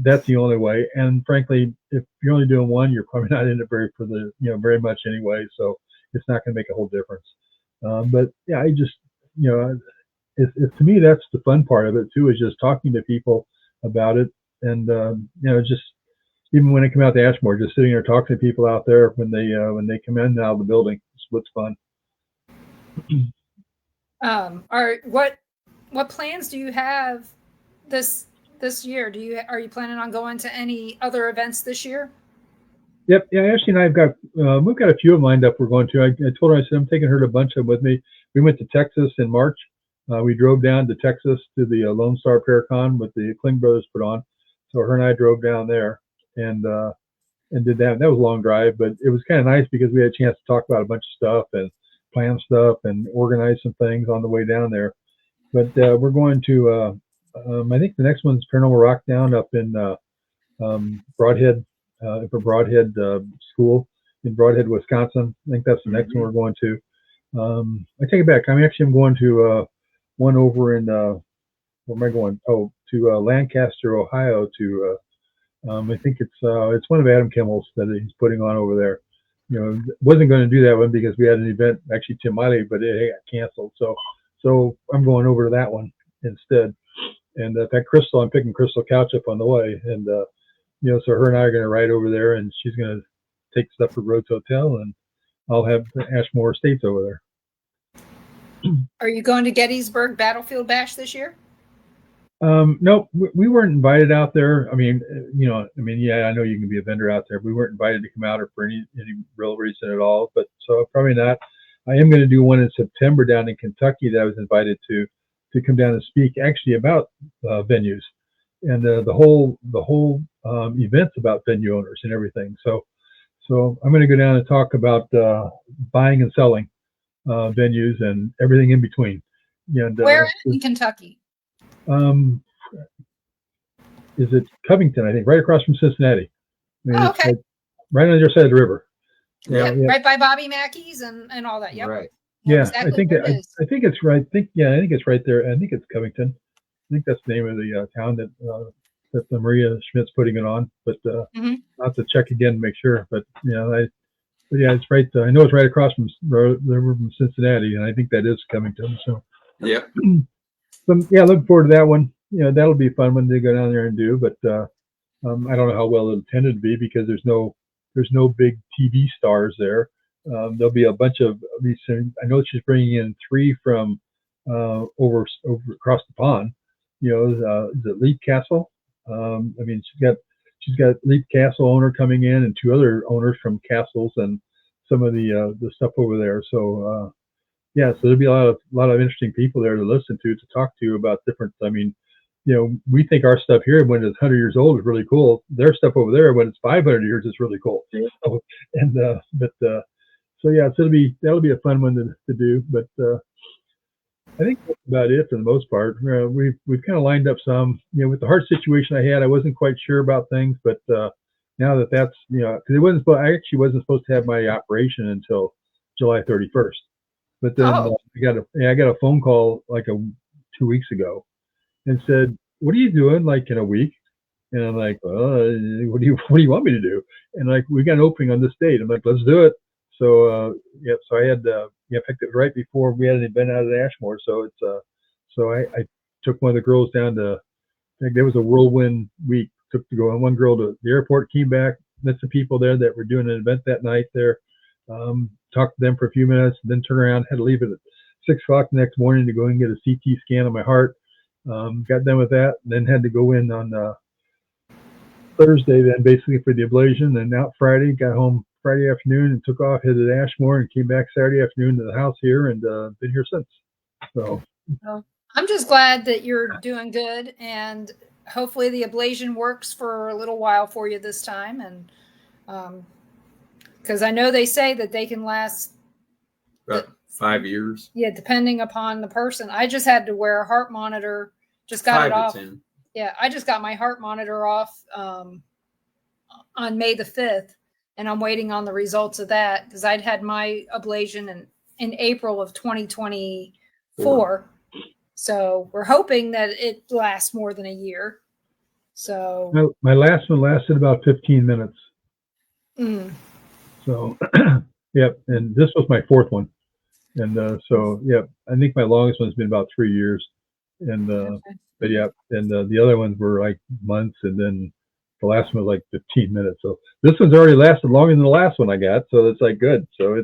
C: that's the only way. And frankly, if you're only doing one, you're probably not in it very much anyway. So it's not going to make a whole difference. But yeah, I just, to me, that's the fun part of it too, is just talking to people about it. And, just even when I come out to Ashmore, just sitting there talking to people out there when they come in and out of the building, it's what's fun.
B: What plans do you have this year? Are you planning on going to any other events this year?
C: Yep. Yeah, Ashley and I we've got a few of them lined up. We're going to. I told her, I said I'm taking her to a bunch of them with me. We went to Texas in March. We drove down to Texas to the Lone Star Paracon with the Kling brothers put on. So her and I drove down there and did that. That was a long drive, but it was kind of nice because we had a chance to talk about a bunch of stuff and plan stuff and organize some things on the way down there. But we're going to. I think the next one's Paranormal Rock Down up in Broadhead, for Broadhead School in Broadhead, Wisconsin. I think that's the next one we're going to. I take it back. I'm going to one over in where am I going? Oh, to Lancaster, Ohio. To I think it's one of Adam Kimmel's that he's putting on over there. Wasn't going to do that one because we had an event, actually Tim Miley, but it got canceled. So I'm going over to that one instead. And in fact, I'm picking Crystal Couch up on the way, and so her and I are going to ride over there, and she's going to take stuff for Rhodes Hotel, and I'll have Ashmore Estates over there.
B: Are you going to Gettysburg Battlefield Bash this year?
C: No, we weren't invited out there. I mean, yeah, I know you can be a vendor out there. We weren't invited to come out or for any real reason at all. But so probably not. I am going to do one in September down in Kentucky that I was invited to come down and speak actually about venues and the whole events about venue owners and everything. So I'm going to go down and talk about buying and selling venues and everything in between. And
B: where in Kentucky?
C: Is it Covington? I think right across from Cincinnati.
B: Okay.
C: Right on the other side of the river.
B: Yeah. Right by Bobby Mackey's and all that. Yep.
A: Right.
C: Yeah,
B: exactly
C: I think it's right. I think it's right there. I think it's Covington. I think that's the name of the town that Maria Schmidt's putting it on. But I'll have to check again to make sure. But it's right. I know it's right across from the river from Cincinnati, and I think that is Covington. So
E: yeah.
C: So yeah, looking forward to that one. That'll be a fun one to go down there and do. But I don't know how well it'll tend to be because there's no big TV stars there. There'll be a bunch of these. I know she's bringing in 3 from over across the pond. Is it Leap Castle? She's got Leap Castle owner coming in and 2 other owners from castles and some of the stuff over there. So so there'll be a lot of interesting people there to listen to talk to about different. We think our stuff here when it's 100 years old is really cool. Their stuff over there when it's 500 years is really cool. Yeah. So that'll be a fun one to do. But I think that's about it for the most part. We've kind of lined up some. With the heart situation I had, I wasn't quite sure about things, but now that's because I actually wasn't supposed to have my operation until July 31st. But then I got a phone call like 2 weeks ago, and said, "What are you doing like in a week?" And I'm like, "What do you want me to do?" And like, we got an opening on this date. I'm like, "Let's do it." So so I had in fact it was right before we had an event out at Ashmore. So it's so I took one of the girls down to, I think there was a whirlwind week. Took to go on one girl to the airport, came back, met some people there that were doing an event that night there. Talked to them for a few minutes, and then turned around, had to leave it at 6 o'clock the next morning to go and get a CT scan of my heart. Got done with that, and then had to go in on Thursday then basically for the ablation, then out Friday, got home Friday afternoon and took off, headed to Ashmore and came back Saturday afternoon to the house here and been here since. So
B: Well, I'm just glad that you're doing good, and hopefully the ablation works for a little while for you this time. And because I know they say that they can last
E: About 5 years.
B: Yeah, depending upon the person. I just had to wear a heart monitor. Just got
E: 5
B: it
E: to
B: off.
E: 10.
B: Yeah, I just got my heart monitor off on May the 5th, and I'm waiting on the results of that because I'd had my ablation in April of 2024. So we're hoping that it lasts more than a year. So
C: my last one lasted about 15 minutes.
B: mm,
C: So yep, and this was my fourth one. And so yeah, I think my longest one's been about 3 years. And
B: okay.
C: but yeah, and the other ones were like months, and then the last one was like 15 minutes. So this one's already lasted longer than the last one I got. So it's like good. So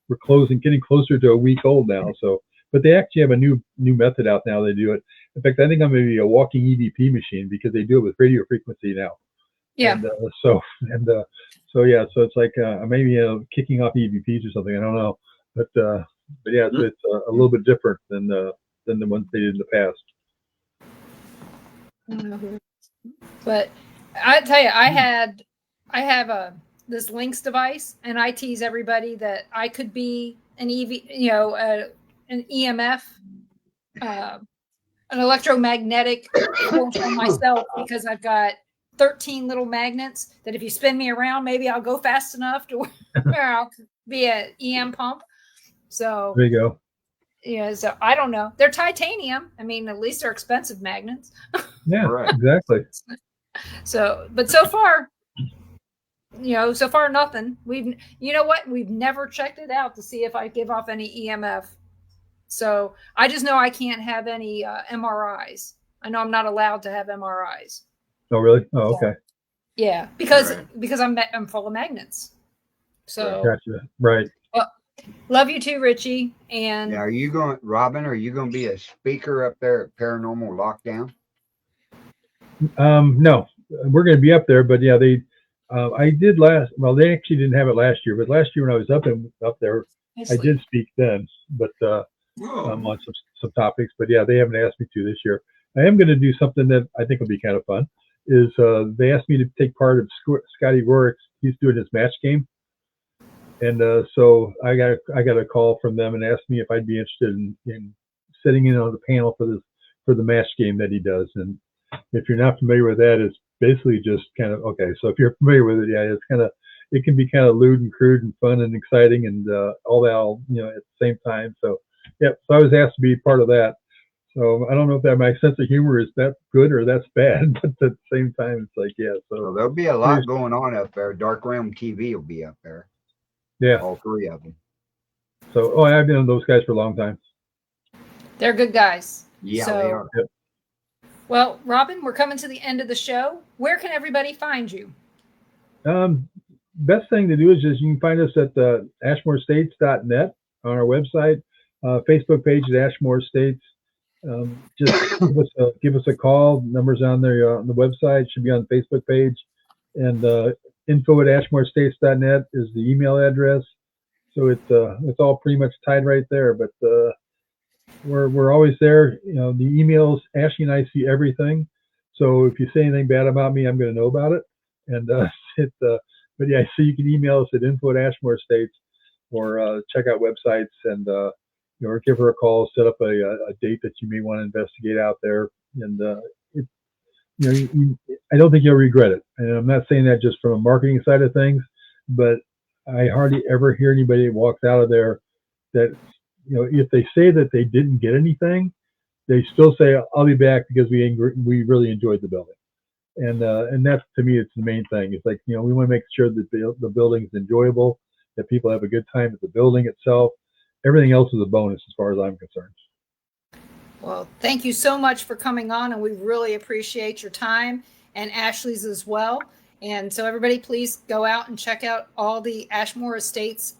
C: we're getting closer to a week old now. So, but they actually have a new method out now. They do it. In fact, I think I'm going to be a walking EVP machine because they do it with radio frequency now.
B: Yeah.
C: And so yeah, so it's like maybe kicking off EVPs or something. I don't know, but yeah, so it's a little bit different than the ones they did in the past.
B: But I tell you, I have this Lynx device, and I tease everybody that I could be an an EMF, an electromagnetic force on myself because I've got 13 little magnets that if you spin me around, maybe I'll go fast enough to where I'll be an EM pump. So
C: there you go.
B: Yeah, so I don't know. They're titanium. I mean, at least they're expensive magnets.
C: Yeah,
E: Correct.
C: exactly.
B: So, but so far nothing. You know what? We've never checked it out to see if I give off any EMF. So I just know I can't have any MRIs. I know I'm not allowed to have MRIs.
C: Oh, really? Oh, okay.
B: Yeah, because
E: Right.
B: I'm full of magnets. So
C: Gotcha. Right.
B: love you too, Richie. And
A: Now, Robin, are you going to be a speaker up there at Paranormal Lockdown?
C: No, we're going to be up there, but yeah, I did they actually didn't have it last year, but last year when I was up there, I did speak then, but on some topics, but yeah, they haven't asked me to this year. I am going to do something that I think will be kind of fun. Is they asked me to take part of Scotty Rorick's. He's doing his match game, and so I got a call from them and asked me if I'd be interested in sitting in on the panel for the match game that he does. And if you're not familiar with that, it's basically just kind of okay. So if you're familiar with it, yeah, it can be kind of lewd and crude and fun and exciting and all that at the same time. So yeah, so I was asked to be part of that. So I don't know if that my sense of humor is that good or that's bad, but at the same time, it's like, yeah.
A: So there'll be a lot going on up there. Dark Realm TV will be up there.
C: Yeah.
A: All three of them.
C: So, I've been on those guys for a long time.
B: they're good guys.
A: Yeah,
B: So,
A: they are.
C: Yep.
B: Well, Robin, we're coming to the end of the show. Where can everybody find you?
C: Best thing to do is just you can find us at ashmorestates.net on our website, Facebook page at Ashmore Estates. Just give us a call. Numbers on there on the website, should be on the Facebook page, and info at ashmorestates.net is the email address. So it's all pretty much tied right there. But we're always there. The emails, Ashley and I see everything. So if you say anything bad about me, I'm going to know about it. And but yeah, so you can email us at info@Ashmore Estates, or check out websites and or give her a call, set up a date that you may want to investigate out there. And I don't think you'll regret it. And I'm not saying that just from a marketing side of things, but I hardly ever hear anybody that walks out of there that if they say that they didn't get anything, they still say, "I'll be back because we really enjoyed the building." And that's, to me, it's the main thing. It's like, we want to make sure that the building is enjoyable, that people have a good time at the building itself. Everything else is a bonus as far as I'm concerned.
B: Well, thank you so much for coming on, and we really appreciate your time and Ashley's as well. And so everybody, please go out and check out all the Ashmore Estates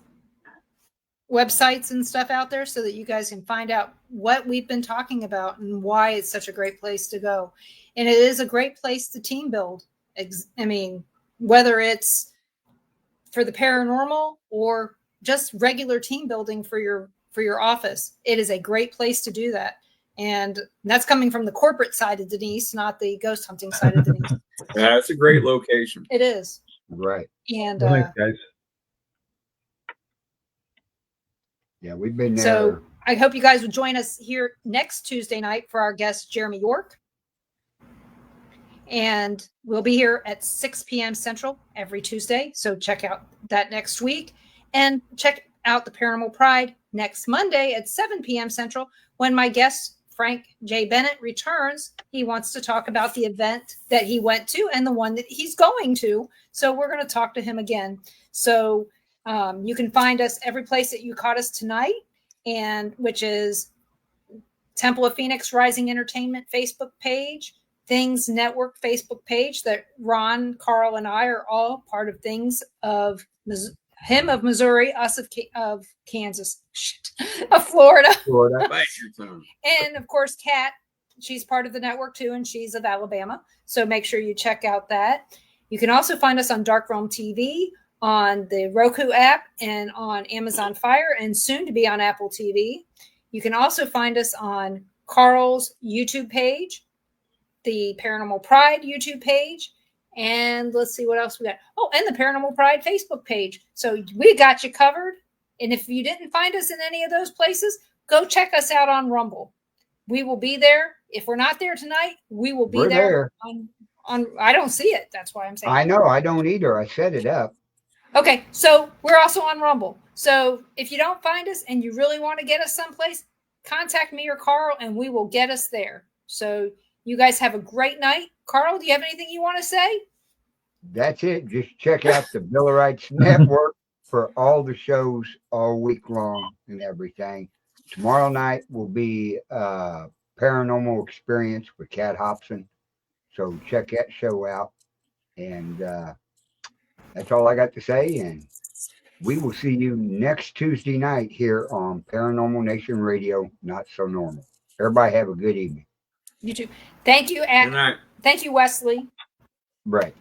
B: websites and stuff out there so that you guys can find out what we've been talking about and why it's such a great place to go. And it is a great place to team build. I mean, whether it's for the paranormal or just regular team building for your office, it is a great place to do that. And that's coming from the corporate side of Denise, not the ghost hunting side of Denise.
E: Yeah, it's a great location.
B: It is.
A: Right.
B: And
C: Well, thanks, guys.
A: Yeah, we've been there.
B: so I hope you guys will join us here next Tuesday night for our guest, Jeremy York. And we'll be here at 6 p.m. Central every Tuesday. So check out that next week. And check out the Paranormal Pride next Monday at 7 p.m. Central when my guest, Frank J. Bennett, returns. He wants to talk about the event that he went to and the one that he's going to. So we're going to talk to him again. So you can find us every place that you caught us tonight, and which is Temple of Phoenix Rising Entertainment Facebook page, Things Network Facebook page that Ron, Carl, and I are all part of. Things of him of Missouri, us of Kansas, of Florida. And of course, Kat, she's part of the network too, and she's of Alabama. So make sure you check out that. You can also find us on Dark Realm TV, on the Roku app, and on Amazon Fire, and soon to be on Apple TV. You can also find us on Carl's YouTube page, the Paranormal Pride YouTube page, and let's see what else we got. Oh, and the Paranormal Pride Facebook page. So we got you covered. And if you didn't find us in any of those places, go check us out on Rumble. We will be there. If we're not there tonight, we will be there. On I don't see it. That's why I'm saying.
A: I know. I don't either. I set it up.
B: Okay, so we're also on Rumble. So if you don't find us and you really want to get us someplace, contact me or Carl, and we will get us there. So you guys have a great night. Carl, do you have anything you want to say?
A: That's it. Just check out the Billerites Network for all the shows all week long and everything. Tomorrow night will be Paranormal Experience with Kat Hobson. So check that show out. And that's all I got to say. And we will see you next Tuesday night here on Paranormal Nation Radio, Not So Normal. Everybody have a good evening.
B: You too. Thank you.
E: Good night.
B: Thank you, Wesley.
A: Right.